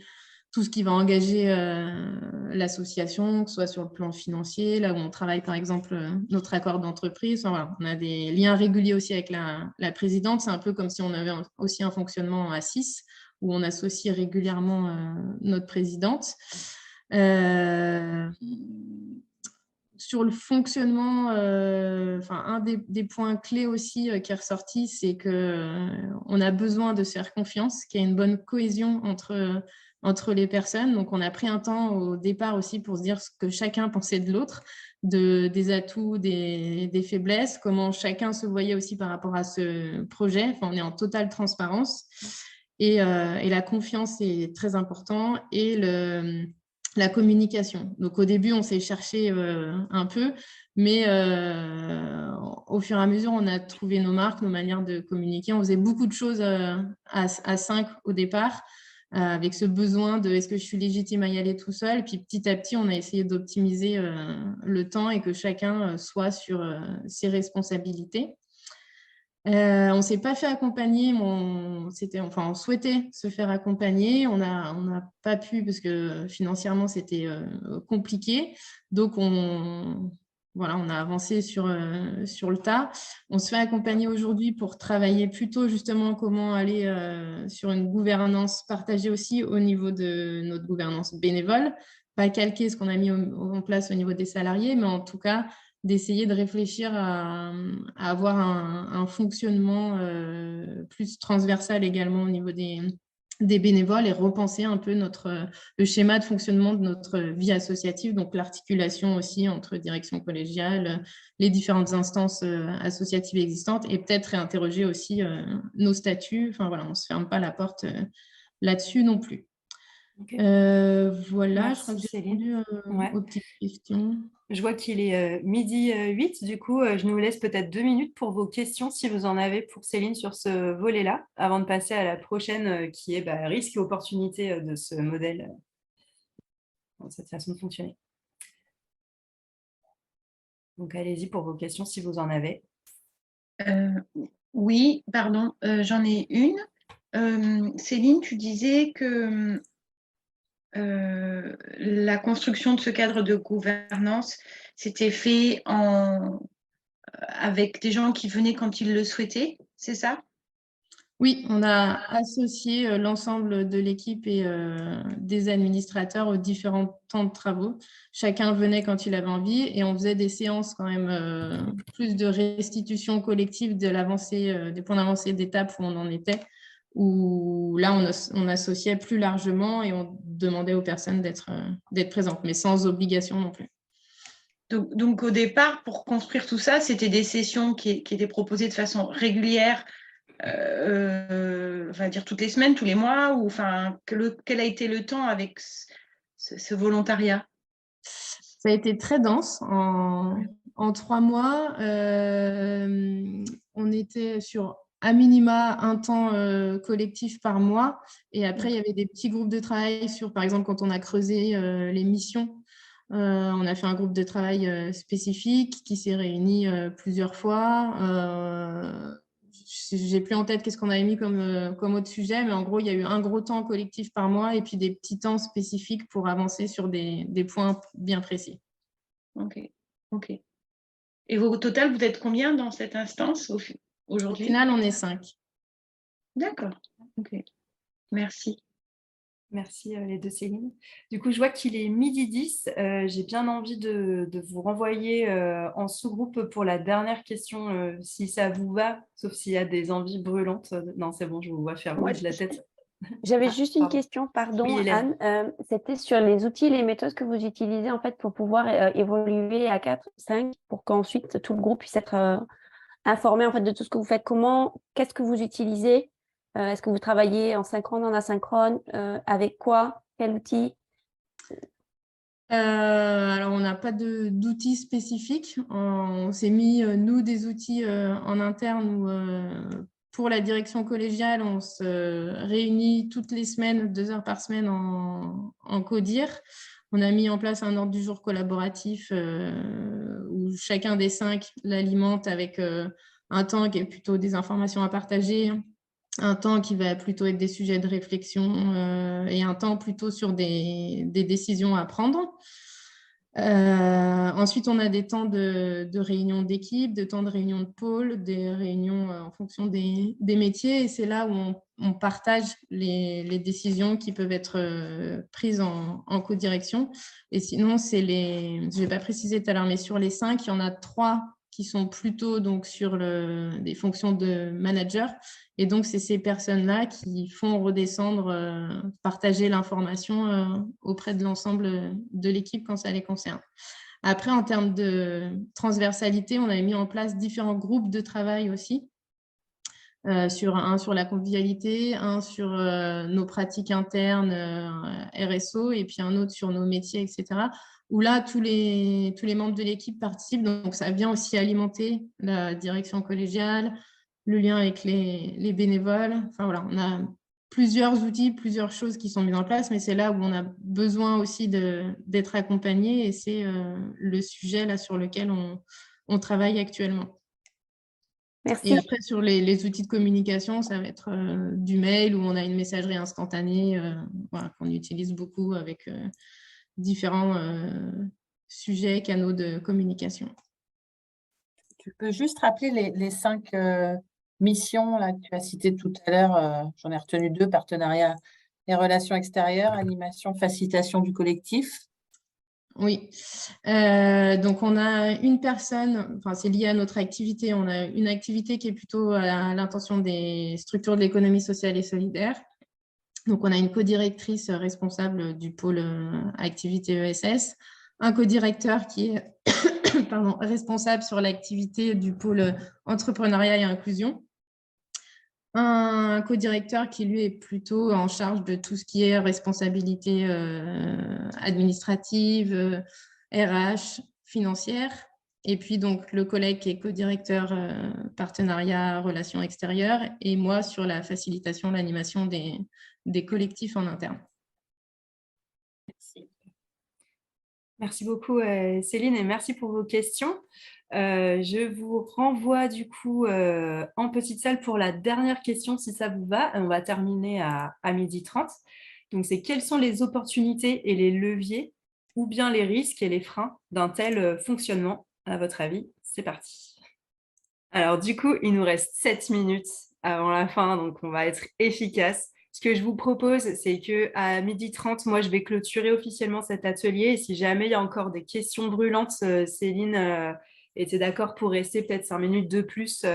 tout ce qui va engager l'association, que ce soit sur le plan financier, là où on travaille par exemple notre accord d'entreprise. Voilà, on a des liens réguliers aussi avec la présidente. C'est un peu comme si on avait aussi un fonctionnement à 6, où on associe régulièrement notre présidente. Sur le fonctionnement, un des points clés aussi qui est ressorti, c'est qu'on a besoin de se faire confiance, qu'il y ait une bonne cohésion entre les personnes. Donc, on a pris un temps au départ aussi pour se dire ce que chacun pensait de l'autre, des atouts, des faiblesses, comment chacun se voyait aussi par rapport à ce projet. On est en totale transparence. Et la confiance est très important. Et la communication. Donc, au début, on s'est cherché un peu, mais au fur et à mesure, on a trouvé nos marques, nos manières de communiquer. On faisait beaucoup de choses à 5 au départ, avec ce besoin de est-ce que je suis légitime à y aller tout seul. Puis petit à petit, on a essayé d'optimiser le temps et que chacun soit sur ses responsabilités. On ne s'est pas fait accompagner, on souhaitait se faire accompagner, on n'a pas pu parce que financièrement c'était compliqué, donc on a avancé sur le tas. On se fait accompagner aujourd'hui pour travailler plutôt justement comment aller sur une gouvernance partagée aussi au niveau de notre gouvernance bénévole, pas calquer ce qu'on a mis en place au niveau des salariés, mais en tout cas d'essayer de réfléchir à avoir un fonctionnement plus transversal également au niveau des bénévoles et repenser un peu le schéma de fonctionnement de notre vie associative, donc l'articulation aussi entre direction collégiale, les différentes instances associatives existantes et peut-être réinterroger aussi nos statuts. On ne se ferme pas la porte là-dessus non plus. Ok. Voilà, je crois que Merci, j'ai Céline. répondu Ouais. aux petites questions. Je vois qu'il est midi 8, du coup, je nous laisse peut-être 2 minutes pour vos questions, si vous en avez pour Céline sur ce volet-là, avant de passer à la prochaine, qui est risques et opportunités de ce modèle, dans cette façon de fonctionner. Donc, allez-y pour vos questions, si vous en avez. Oui, pardon, j'en ai une. Céline, tu disais que la construction de ce cadre de gouvernance s'était fait avec des gens qui venaient quand ils le souhaitaient, c'est ça? Oui, on a associé l'ensemble de l'équipe et des administrateurs aux différents temps de travaux. Chacun venait quand il avait envie et on faisait des séances quand même plus de restitution collective de l'avancée, des points d'avancée d'étapes où on en était, où là, on associait plus largement et on demandait aux personnes d'être présentes, mais sans obligation non plus. Donc, au départ, pour construire tout ça, c'était des sessions qui étaient proposées de façon régulière, on va dire toutes les semaines, tous les mois, ou quel a été le temps avec ce volontariat? Ça a été très dense. En 3 mois, on était sur à minima un temps collectif par mois. Et après, il y avait des petits groupes de travail sur, par exemple, quand on a creusé les missions. On a fait un groupe de travail spécifique qui s'est réuni plusieurs fois. J'ai plus en tête qu'est-ce qu'on avait mis comme autre sujet, mais en gros, il y a eu un gros temps collectif par mois et puis des petits temps spécifiques pour avancer sur des points bien précis. Ok. Et au total, vous êtes combien dans cette instance Au aujourd'hui? final, on est 5. D'accord. Ok. Merci. Merci les deux Céline. Du coup, je vois qu'il est midi 10. J'ai bien envie de vous renvoyer en sous-groupe pour la dernière question, si ça vous va, sauf s'il y a des envies brûlantes. Non, c'est bon, je vous vois faire Moi, de la tête. j'avais juste une pardon. question, pardon, Oui, Hélène. Anne. C'était sur les outils et les méthodes que vous utilisez en fait pour pouvoir évoluer à 4 ou 5 pour qu'ensuite tout le groupe puisse être informé en fait de tout ce que vous faites. Qu'est-ce que vous utilisez? Est-ce que vous travaillez en synchrone, en asynchrone? Avec quoi? Quel outil? Alors, on n'a pas d'outils spécifiques. On s'est mis, nous, des outils en interne où, pour la direction collégiale, on se réunit toutes les semaines, 2 heures par semaine en CODIR. On a mis en place un ordre du jour collaboratif où chacun des 5 l'alimente avec un temps qui est plutôt des informations à partager, un temps qui va plutôt être des sujets de réflexion et un temps plutôt sur des décisions à prendre. Ensuite, on a des temps de réunion d'équipe, de temps de réunion de pôle, des réunions en fonction des métiers. Et c'est là où on partage les décisions qui peuvent être prises en co-direction. Et sinon, je ne vais pas préciser tout à l'heure, mais sur les 5, il y en a 3 qui sont plutôt donc, sur des fonctions de manager. Et donc, c'est ces personnes-là qui font redescendre, partager l'information auprès de l'ensemble de l'équipe quand ça les concerne. Après, en termes de transversalité, on a mis en place différents groupes de travail aussi. Un sur la convivialité, un sur nos pratiques internes RSO et puis un autre sur nos métiers, etc. Où là, tous les membres de l'équipe participent. Donc, ça vient aussi alimenter la direction collégiale, le lien avec les bénévoles. Enfin, voilà, on a plusieurs outils, plusieurs choses qui sont mises en place, mais c'est là où on a besoin aussi d'être accompagné et c'est le sujet là sur lequel on travaille actuellement. Merci. Et après, sur les outils de communication, ça va être du mail où on a une messagerie instantanée voilà, qu'on utilise beaucoup avec différents sujets, canaux de communication. Tu peux juste rappeler les 5 missions là, que tu as citées tout à l'heure. J'en ai retenu 2, partenariat et relations extérieures, animation, facilitation du collectif. Oui, donc on a une personne, enfin c'est lié à notre activité, on a une activité qui est plutôt à l'intention des structures de l'économie sociale et solidaire. Donc on a une codirectrice responsable du pôle activité ESS, un codirecteur qui est responsable sur l'activité du pôle entrepreneuriat et inclusion, un co-directeur qui, lui, est plutôt en charge de tout ce qui est responsabilité administrative, RH, financière. Et puis, donc, le collègue qui est co-directeur partenariat, relations extérieures, et moi sur la facilitation, l'animation des collectifs en interne. Merci. Merci beaucoup, Céline, et merci pour vos questions. Je vous renvoie du coup en petite salle pour la dernière question, si ça vous va. On va terminer à 12h30. Donc, c'est quelles sont les opportunités et les leviers, ou bien les risques et les freins d'un tel fonctionnement, à votre avis? C'est parti. Alors, du coup, il nous reste 7 minutes avant la fin, donc on va être efficace. Ce que je vous propose, c'est qu'à 12h30, moi, je vais clôturer officiellement cet atelier. Et si jamais il y a encore des questions brûlantes, Céline était d'accord pour rester peut-être 5 minutes de plus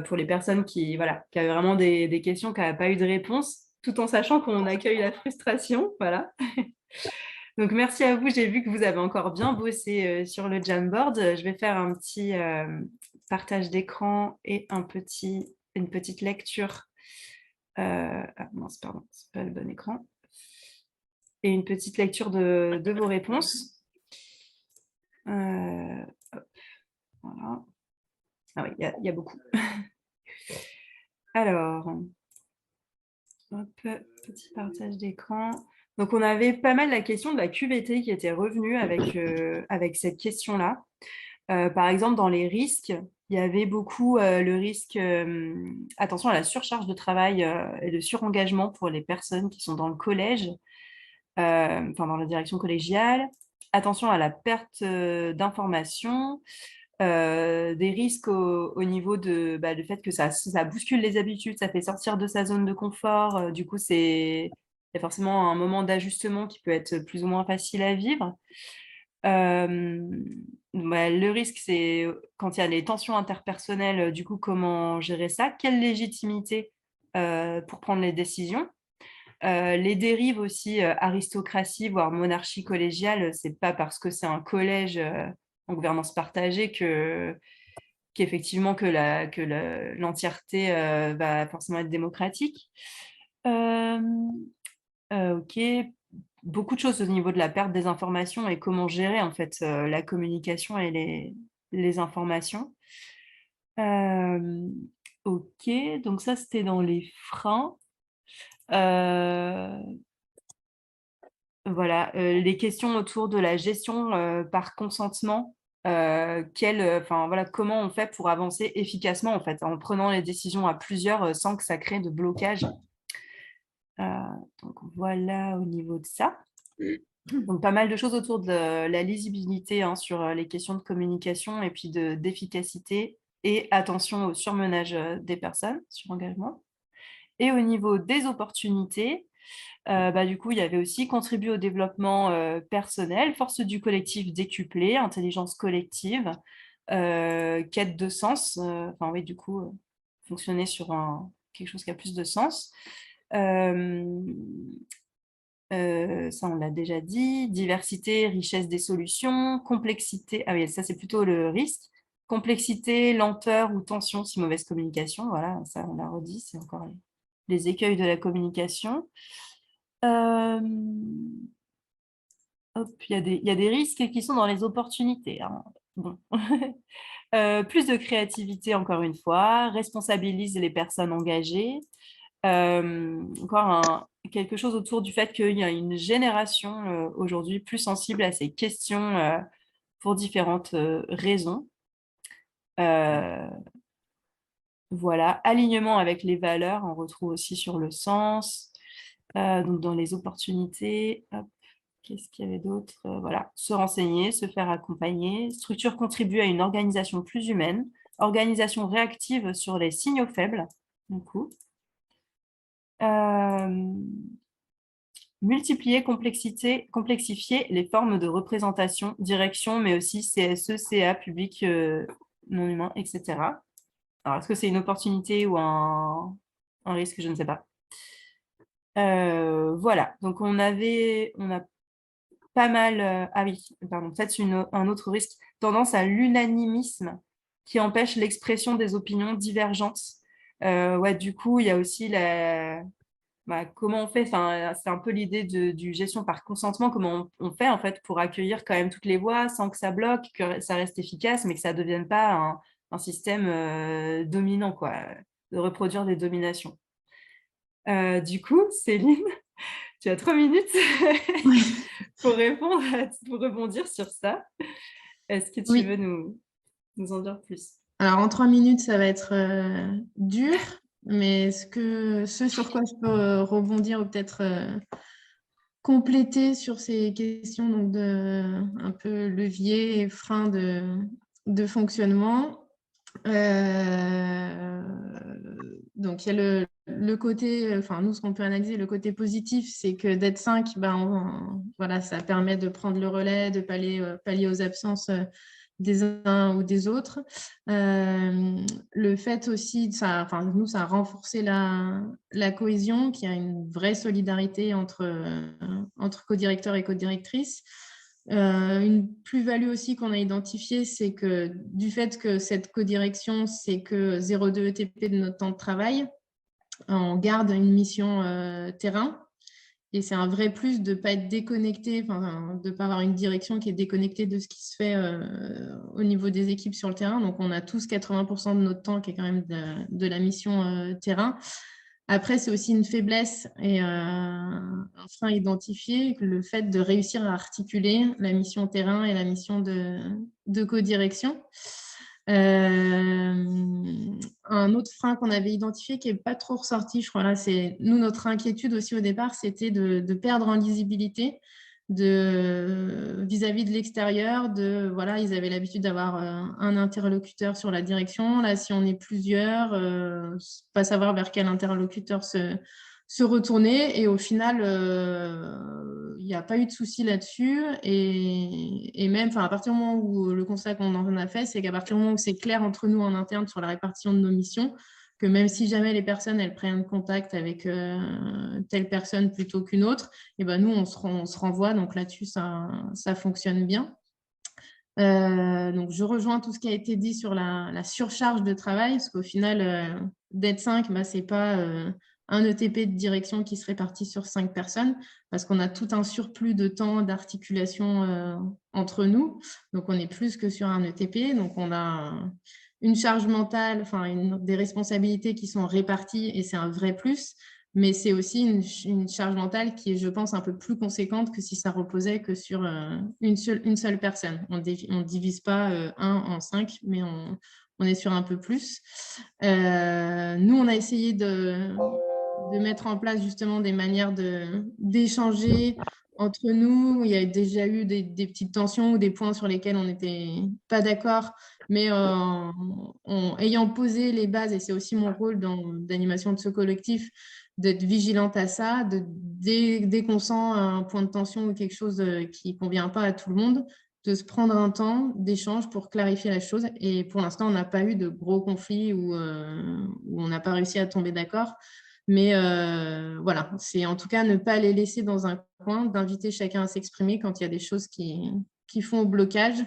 pour les personnes qui avaient vraiment des questions, qui n'avaient pas eu de réponse, tout en sachant qu'on accueille la frustration. Voilà. Donc, merci à vous. J'ai vu que vous avez encore bien bossé sur le Jamboard. Je vais faire un petit partage d'écran et une petite lecture. Ah mince, pardon, c'est pas le bon écran. Et une petite lecture de vos réponses. Hop, voilà. Ah oui, il y a beaucoup. Alors, hop, petit partage d'écran. Donc, on avait pas mal la question de la QVT qui était revenue avec cette question-là. Par exemple, dans les risques, il y avait beaucoup le risque, attention à la surcharge de travail et de surengagement pour les personnes qui sont dans le collège, dans la direction collégiale. Attention à la perte d'informations, des risques au niveau du fait que ça bouscule les habitudes, ça fait sortir de sa zone de confort. Du coup, il y a forcément un moment d'ajustement qui peut être plus ou moins facile à vivre. Le risque, c'est quand il y a les tensions interpersonnelles, du coup, comment gérer ça? Quelle légitimité pour prendre les décisions? Les dérives aussi, aristocratie, voire monarchie collégiale, c'est pas parce que c'est un collège en gouvernance partagée qu'effectivement l'entièreté va forcément être démocratique. Ok, beaucoup de choses au niveau de la perte des informations et comment gérer en fait la communication et les informations. Ok, donc ça c'était dans les freins. Voilà, les questions autour de la gestion par consentement. Comment on fait pour avancer efficacement en fait, en prenant les décisions à plusieurs sans que ça crée de blocage. Donc voilà au niveau de ça. Donc pas mal de choses autour de la lisibilité sur les questions de communication et puis d'efficacité et attention au surmenage des personnes, sur engagement. Et au niveau des opportunités, du coup, il y avait aussi contribuer au développement personnel, force du collectif décuplée, intelligence collective, quête de sens, fonctionner sur quelque chose qui a plus de sens. Ça, on l'a déjà dit. Diversité, richesse des solutions, complexité. Ah oui, ça, c'est plutôt le risque. Complexité, lenteur ou tension si mauvaise communication. Voilà, ça, on l'a redit. C'est encore les écueils de la communication. Il y a des risques qui sont dans les opportunités. Bon. Plus de créativité, encore une fois. Responsabilise les personnes engagées. Encore quelque chose autour du fait qu'il y a une génération aujourd'hui plus sensible à ces questions pour différentes raisons. Voilà, alignement avec les valeurs, on retrouve aussi sur le sens, donc dans les opportunités. Qu'est-ce qu'il y avait d'autre? Voilà, se renseigner, se faire accompagner, structure contribue à une organisation plus humaine, organisation réactive sur les signaux faibles, du coup. Multiplier, complexifier les formes de représentation, direction, mais aussi CSE, CA, public non humain, etc. Alors, est-ce que c'est une opportunité ou un risque? Je ne sais pas. Voilà, donc on a pas mal... ah oui, pardon, peut-être un autre risque, tendance à l'unanimisme qui empêche l'expression des opinions divergentes. Ouais, du coup, il y a aussi comment on fait, enfin, c'est un peu l'idée du gestion par consentement, comment on fait en fait pour accueillir quand même toutes les voix sans que ça bloque, que ça reste efficace, mais que ça ne devienne pas un système dominant, quoi, de reproduire des dominations. Du coup, Céline, tu as 3 minutes pour répondre, pour rebondir sur ça. Est-ce que tu veux nous en dire plus? Alors, en 3 minutes, ça va être dur, mais ce sur quoi je peux rebondir ou peut-être compléter sur ces questions donc un peu levier et frein de fonctionnement. Donc, il y a le côté, enfin, nous, ce qu'on peut analyser, le côté positif, c'est que d'être 5, voilà, ça permet de prendre le relais, de pallier aux absences des uns ou des autres. Le fait aussi, nous, ça a renforcé la cohésion, qu'il y a une vraie solidarité entre co-directeurs et co-directrices. Une plus-value aussi qu'on a identifiée, c'est que du fait que cette codirection, c'est que 0,2 ETP de notre temps de travail, on garde une mission terrain. Et c'est un vrai plus de ne pas être déconnecté, de ne pas avoir une direction qui est déconnectée de ce qui se fait au niveau des équipes sur le terrain. Donc, on a tous 80% de notre temps qui est quand même de la mission terrain. Après, c'est aussi une faiblesse et un frein identifié, le fait de réussir à articuler la mission terrain et la mission de co-direction. Un autre frein qu'on avait identifié qui n'est pas trop ressorti, je crois, là, c'est nous, notre inquiétude aussi au départ, c'était de perdre en lisibilité vis-à-vis de l'extérieur, voilà, ils avaient l'habitude d'avoir un interlocuteur sur la direction. Là, si on est plusieurs, pas savoir vers quel interlocuteur se retourner. Et au final, il n'y a pas eu de souci là-dessus. Et même, à partir du moment où le constat qu'on en a fait, c'est qu'à partir du moment où c'est clair entre nous en interne sur la répartition de nos missions, que même si jamais les personnes elles prennent contact avec telle personne plutôt qu'une autre, et ben nous on se renvoie, donc là-dessus ça fonctionne bien. Donc je rejoins tout ce qui a été dit sur la surcharge de travail, parce qu'au final d'être 5, c'est pas un ETP de direction qui se répartit sur 5 personnes, parce qu'on a tout un surplus de temps d'articulation entre nous, donc on est plus que sur un ETP, donc on a une charge mentale, des responsabilités qui sont réparties et c'est un vrai plus, mais c'est aussi une charge mentale qui est, je pense, un peu plus conséquente que si ça reposait que sur une seule personne. On ne divise pas 1 en 5, mais on est sur un peu plus. Nous, on a essayé de mettre en place justement des manières d'échanger entre nous. Il y a déjà eu des petites tensions ou des points sur lesquels on n'était pas d'accord, mais ayant posé les bases, et c'est aussi mon rôle d'animation de ce collectif, d'être vigilante à ça, dès qu'on sent un point de tension ou quelque chose qui ne convient pas à tout le monde, de se prendre un temps d'échange pour clarifier la chose. Et pour l'instant, on n'a pas eu de gros conflits où on n'a pas réussi à tomber d'accord. Mais voilà, c'est en tout cas ne pas les laisser dans un coin, d'inviter chacun à s'exprimer quand il y a des choses qui font blocage,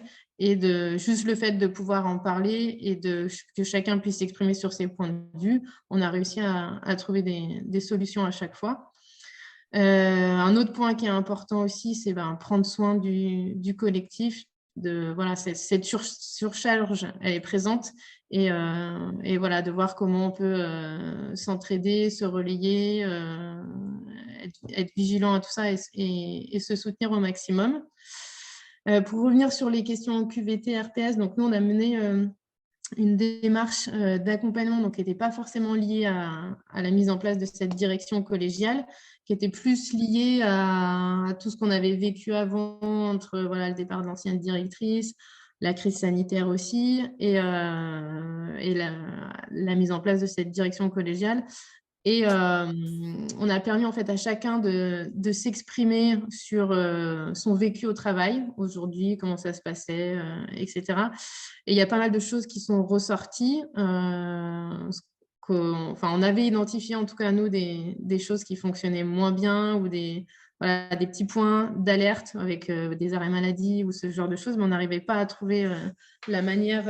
et juste le fait de pouvoir en parler et que chacun puisse s'exprimer sur ses points de vue, on a réussi à trouver des solutions à chaque fois. Un autre point qui est important aussi, c'est prendre soin du collectif. Voilà, cette surcharge, elle est présente, et voilà, de voir comment on peut s'entraider, se relayer, être vigilant à tout ça et se soutenir au maximum. Pour revenir sur les questions QVT, RPS, donc nous, on a mené une démarche d'accompagnement donc qui n'était pas forcément liée à la mise en place de cette direction collégiale, qui était plus liée à tout ce qu'on avait vécu avant, entre le départ de l'ancienne directrice, la crise sanitaire aussi, et la mise en place de cette direction collégiale. Et on a permis en fait à chacun de s'exprimer sur son vécu au travail aujourd'hui, comment ça se passait, etc. Et il y a pas mal de choses qui sont ressorties. On avait identifié en tout cas nous des choses qui fonctionnaient moins bien, ou des petits points d'alerte avec des arrêts maladie ou ce genre de choses, mais on n'arrivait pas à trouver la manière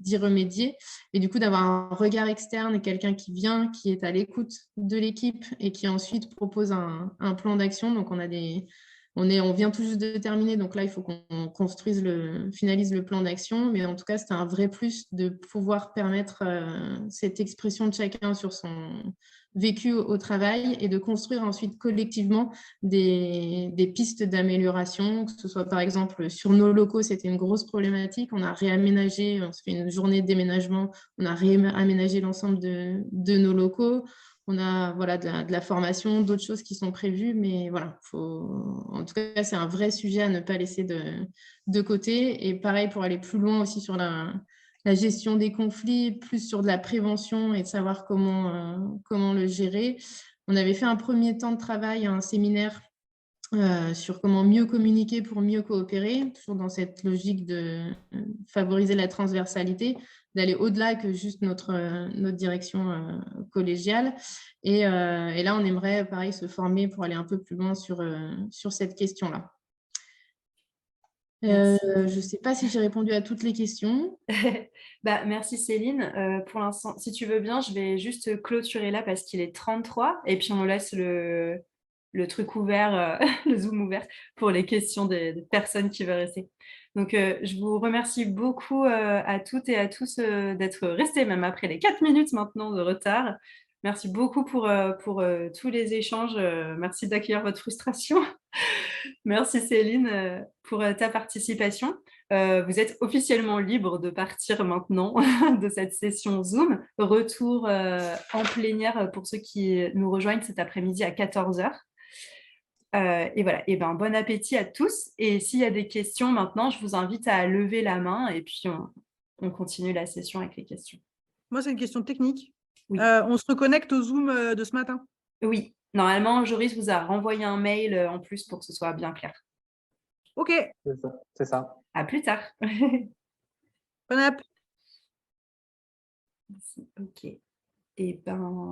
d'y remédier. Et du coup, d'avoir un regard externe et quelqu'un qui vient, qui est à l'écoute de l'équipe et qui ensuite propose un plan d'action. Donc, on vient tout juste de terminer, donc là, il faut qu'on finalise le plan d'action. Mais en tout cas, c'était un vrai plus de pouvoir permettre cette expression de chacun sur son vécu au travail et de construire ensuite collectivement des pistes d'amélioration, que ce soit par exemple sur nos locaux, c'était une grosse problématique. On a réaménagé, on se fait une journée de déménagement, on a réaménagé l'ensemble de nos locaux. On a de la formation, d'autres choses qui sont prévues, mais voilà, en tout cas, c'est un vrai sujet à ne pas laisser de côté. Et pareil, pour aller plus loin aussi sur la gestion des conflits, plus sur de la prévention et de savoir comment le gérer. On avait fait un premier temps de travail, un séminaire sur comment mieux communiquer pour mieux coopérer, toujours dans cette logique de favoriser la transversalité, d'aller au-delà que juste notre direction collégiale. Et là, on aimerait, pareil, se former pour aller un peu plus loin sur cette question-là. Je ne sais pas si j'ai répondu à toutes les questions. Merci Céline. Pour l'instant, si tu veux bien, je vais juste clôturer là parce qu'il est 33 et puis on laisse le truc ouvert, le Zoom ouvert pour les questions des personnes qui veulent rester. Donc, je vous remercie beaucoup à toutes et à tous d'être restés, même après les 4 minutes maintenant de retard. Merci beaucoup pour tous les échanges. Merci d'accueillir votre frustration. Merci Céline pour ta participation. Vous êtes officiellement libre de partir maintenant de cette session Zoom. Retour en plénière pour ceux qui nous rejoignent cet après-midi à 14h. Et voilà, et bon appétit à tous. Et s'il y a des questions maintenant, je vous invite à lever la main et puis on continue la session avec les questions. Moi, c'est une question technique. Oui. On se reconnecte au Zoom de ce matin? Oui, normalement, Joris vous a renvoyé un mail en plus pour que ce soit bien clair. Ok. C'est ça. À plus tard. Bon app. Ok. Et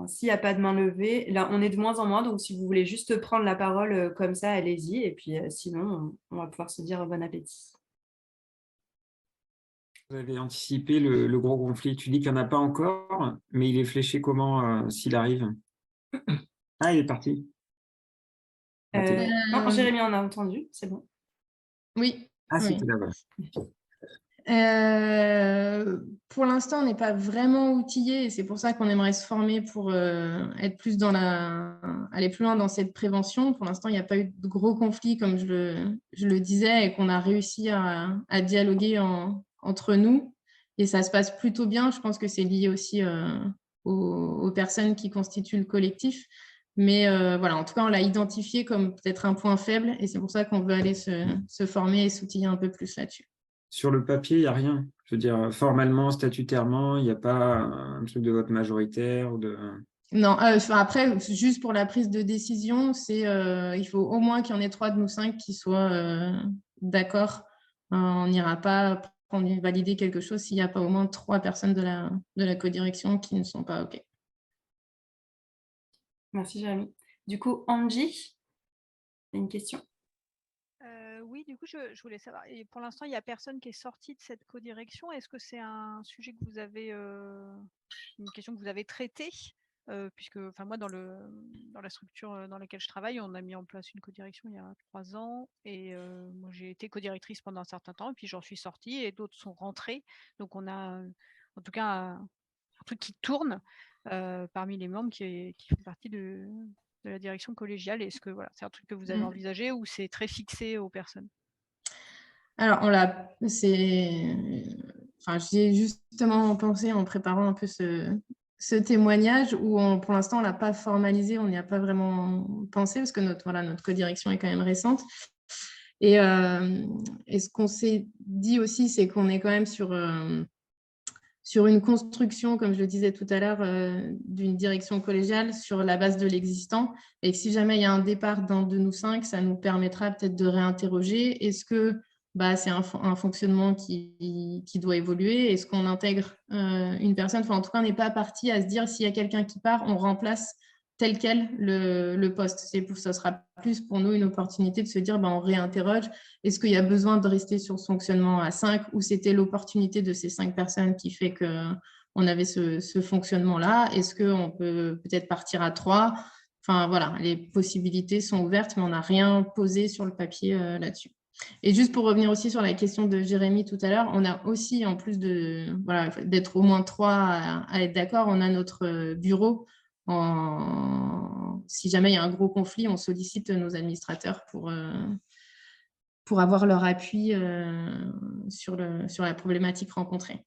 s'il n'y a pas de main levée, là, on est de moins en moins. Donc, si vous voulez juste prendre la parole comme ça, allez-y. Et puis, sinon, on va pouvoir se dire bon appétit. Vous avez anticipé le gros conflit. Tu dis qu'il n'y en a pas encore, mais il est fléché comment s'il arrive? Ah, il est parti. Non, Jérémy en a entendu, c'est bon. Oui. Ah, oui. c'était là-bas. Pour l'instant, on n'est pas vraiment outillé et c'est pour ça qu'on aimerait se former pour être plus aller plus loin dans cette prévention. Pour l'instant, il n'y a pas eu de gros conflits, comme je le disais, et qu'on a réussi à dialoguer entre nous. Et ça se passe plutôt bien. Je pense que c'est lié aussi aux personnes qui constituent le collectif. Mais voilà, en tout cas, on l'a identifié comme peut-être un point faible et c'est pour ça qu'on veut aller se former et s'outiller un peu plus là-dessus. Sur le papier, il n'y a rien. Je veux dire, formellement, statutairement, il n'y a pas un truc de vote majoritaire ou de... Non, après, juste pour la prise de décision, il faut au moins qu'il y en ait 3 de nous 5 qui soient d'accord. On n'ira pas valider quelque chose s'il n'y a pas au moins 3 personnes de la codirection qui ne sont pas OK. Merci, Jérémy. Du coup, Angie, une question? Oui, du coup, je voulais savoir. Et pour l'instant, il n'y a personne qui est sorti de cette codirection. Est-ce que c'est un sujet que vous avez, une question que vous avez traitée puisque, moi, dans la structure dans laquelle je travaille, on a mis en place une codirection il y a 3 ans. Et moi, j'ai été codirectrice pendant un certain temps, et puis j'en suis sortie, et d'autres sont rentrés. Donc, on a, en tout cas, un truc qui tourne parmi les membres qui font partie de la direction collégiale. Est-ce que c'est un truc que vous avez envisagé ou c'est très fixé aux personnes? Alors, j'ai justement pensé en préparant un peu ce témoignage où pour l'instant, on ne l'a pas formalisé, on n'y a pas vraiment pensé parce que notre codirection est quand même récente. Et ce qu'on s'est dit aussi, c'est qu'on est quand même sur une construction, comme je le disais tout à l'heure, d'une direction collégiale sur la base de l'existant. Et que si jamais il y a un départ d'un de nous 5, ça nous permettra peut-être de réinterroger. Est-ce que c'est un fonctionnement qui doit évoluer? Est-ce qu'on intègre une personne? En tout cas, on n'est pas parti à se dire s'il y a quelqu'un qui part, on remplace tel quel le poste. Ça sera plus pour nous une opportunité de se dire, on réinterroge, est-ce qu'il y a besoin de rester sur ce fonctionnement à 5 ou c'était l'opportunité de ces 5 personnes qui fait qu'on avait ce fonctionnement-là? Est-ce qu'on peut peut-être partir à 3? Enfin, voilà, les possibilités sont ouvertes, mais on n'a rien posé sur le papier là-dessus. Et juste pour revenir aussi sur la question de Jérémy tout à l'heure, on a aussi, en plus d'être au moins 3 à être d'accord, on a notre bureau. Si jamais il y a un gros conflit, on sollicite nos administrateurs pour avoir leur appui sur la problématique rencontrée.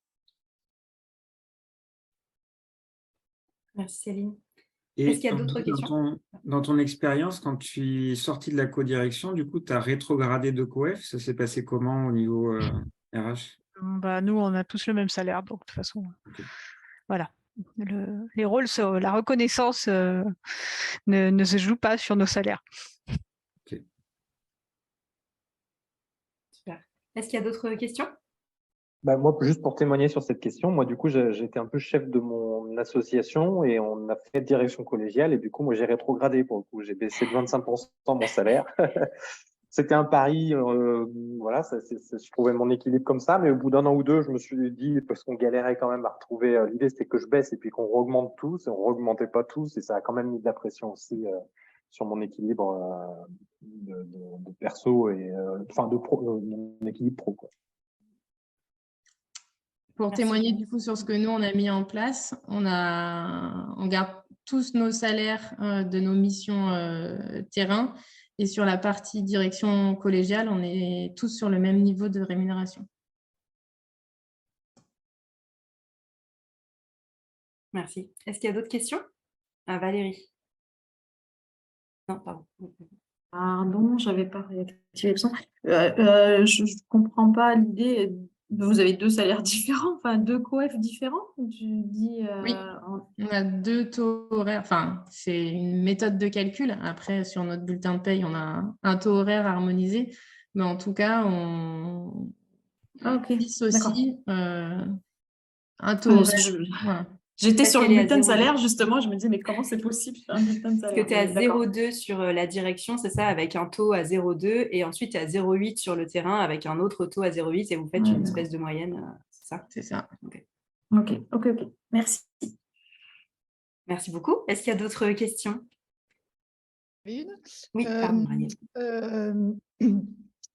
Merci Céline. Et Est-ce qu'il y a d'autres questions? Dans ton expérience, quand tu es sorti de la codirection, du coup, tu as rétrogradé de coef. Ça s'est passé comment au niveau RH? Nous, on a tous le même salaire, donc de toute façon, voilà. Les rôles, la reconnaissance ne se joue pas sur nos salaires. Super. Est-ce qu'il y a d'autres questions? Moi, juste pour témoigner sur cette question, moi, du coup, j'étais un peu chef de mon association et on a fait direction collégiale et du coup, moi, j'ai rétrogradé pour le coup. J'ai baissé de 25% mon salaire. C'était un pari, voilà, je trouvais mon équilibre comme ça, mais au bout d'un an ou deux, je me suis dit, parce qu'on galérait quand même à retrouver, l'idée c'était que je baisse et puis qu'on augmente tous, et on augmentait pas tous, et ça a quand même mis de la pression aussi sur mon équilibre de perso et de pro, mon équilibre pro, quoi. Pour témoigner du coup sur ce que nous, on a mis en place, on garde tous nos salaires de nos missions terrain et sur la partie direction collégiale, on est tous sur le même niveau de rémunération. Merci. Est-ce qu'il y a d'autres questions? Valérie. Non, pardon. Pardon, j'avais pas réactivé le son. Je ne comprends pas l'idée. Vous avez 2 salaires différents, enfin 2 coefs différents? Tu dis, Oui, on a 2 taux horaires. Enfin, c'est une méthode de calcul. Après, sur notre bulletin de paye, on a un taux horaire harmonisé. Mais en tout cas, on dissocie un taux horaire. Voilà. J'étais sur le bulletin de salaire, justement, je me disais, mais comment c'est possible un bulletin de salaire? Parce que tu es à 0,2 sur la direction, c'est ça, avec un taux à 0,2 et ensuite tu es à 0,8 sur le terrain avec un autre taux à 0,8 et vous faites une espèce de moyenne, c'est ça? C'est ça. Ok. Merci. Merci beaucoup. Est-ce qu'il y a d'autres questions? Oui, pardon,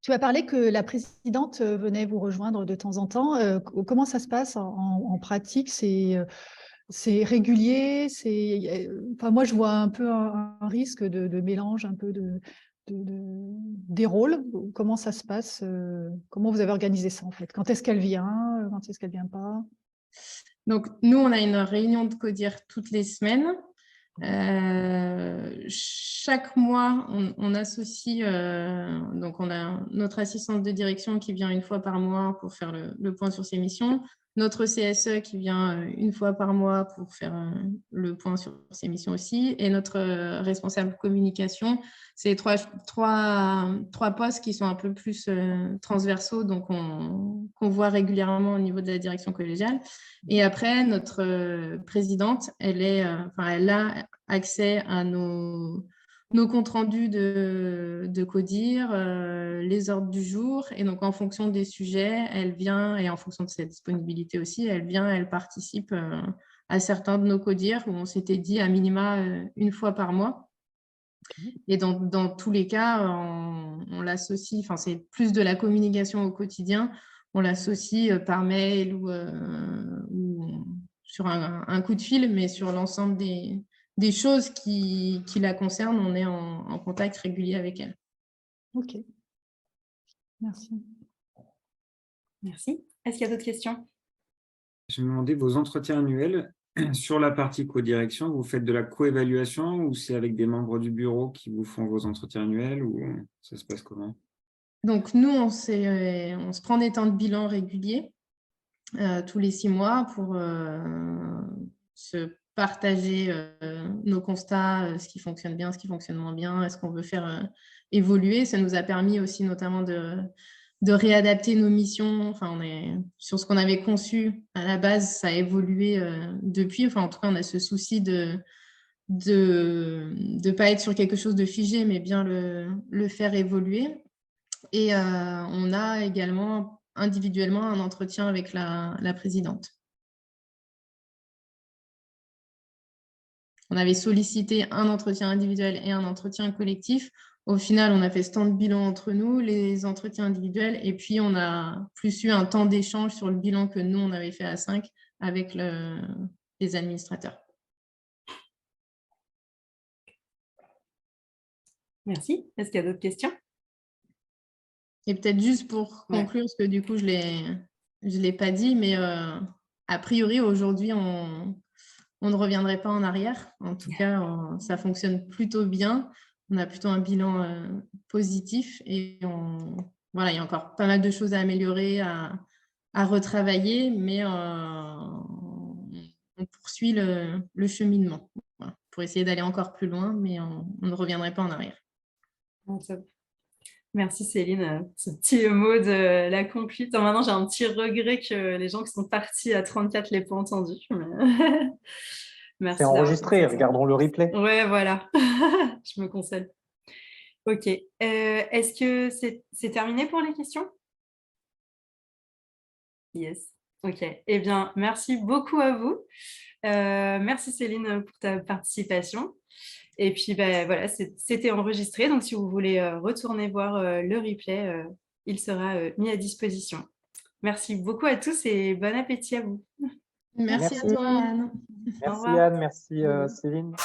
tu as parlé que la présidente venait vous rejoindre de temps en temps. Comment ça se passe en pratique? C'est régulier? Moi, je vois un peu un risque de mélange un peu des rôles. Comment ça se passe? Comment vous avez organisé ça en fait? Quand est-ce qu'elle vient? Quand est-ce qu'elle ne vient pas? Donc, nous, on a une réunion de CODIR toutes les semaines. Chaque mois, on associe, donc on a notre assistante de direction qui vient une fois par mois pour faire le point sur ses missions, notre CSE qui vient une fois par mois pour faire le point sur ses missions aussi, et notre responsable communication. C'est trois postes qui sont un peu plus transversaux, donc qu'on voit régulièrement au niveau de la direction collégiale. Et après, notre présidente, elle a accès à nos comptes rendus de CODIR, les ordres du jour. Et donc, en fonction des sujets, elle vient, et en fonction de sa disponibilité aussi, elle participe à certains de nos CODIR où on s'était dit à minima une fois par mois. Et dans tous les cas, on l'associe, c'est plus de la communication au quotidien, on l'associe par mail ou sur un coup de fil, mais sur l'ensemble des choses qui la concernent, on est en contact régulier avec elle. Ok. Merci. Merci. Est-ce qu'il y a d'autres questions? Je me demandais vos entretiens annuels. Sur la partie co-direction, vous faites de la co-évaluation ou c'est avec des membres du bureau qui vous font vos entretiens annuels ou ça se passe comment? Donc, nous, on se prend des temps de bilan réguliers tous les 6 mois pour se partager nos constats, ce qui fonctionne bien, ce qui fonctionne moins bien, est-ce qu'on veut faire évoluer. Ça nous a permis aussi notamment de réadapter nos missions. On est sur ce qu'on avait conçu à la base, ça a évolué depuis. En tout cas, on a ce souci de de pas être sur quelque chose de figé, mais bien le faire évoluer. Et on a également individuellement un entretien avec la présidente. On avait sollicité un entretien individuel et un entretien collectif. Au final, on a fait ce temps de bilan entre nous, les entretiens individuels, et puis on a plus eu un temps d'échange sur le bilan que nous, on avait fait à 5 avec les administrateurs. Merci. Est-ce qu'il y a d'autres questions? Et peut-être juste pour conclure, parce que du coup, je ne l'ai pas dit, mais a priori, aujourd'hui, on ne reviendrait pas en arrière. En tout cas, ça fonctionne plutôt bien. On a plutôt un bilan positif et voilà, il y a encore pas mal de choses à améliorer, à retravailler, mais on poursuit le cheminement pour essayer d'aller encore plus loin, mais on ne reviendrait pas en arrière. Merci Céline. Ce petit mot de la conclue. Maintenant, j'ai un petit regret que les gens qui sont partis à 34 ne l'aient pas entendu. Merci. C'est enregistré, regardons le replay. Ouais, voilà. Je me console. Ok. Est-ce que c'est terminé pour les questions? Yes. Ok. Eh bien, merci beaucoup à vous. Merci Céline pour ta participation. Et puis, voilà, c'était enregistré. Donc, si vous voulez retourner voir le replay, il sera mis à disposition. Merci beaucoup à tous et bon appétit à vous. Merci à toi, Anne. Merci Anne, merci Céline.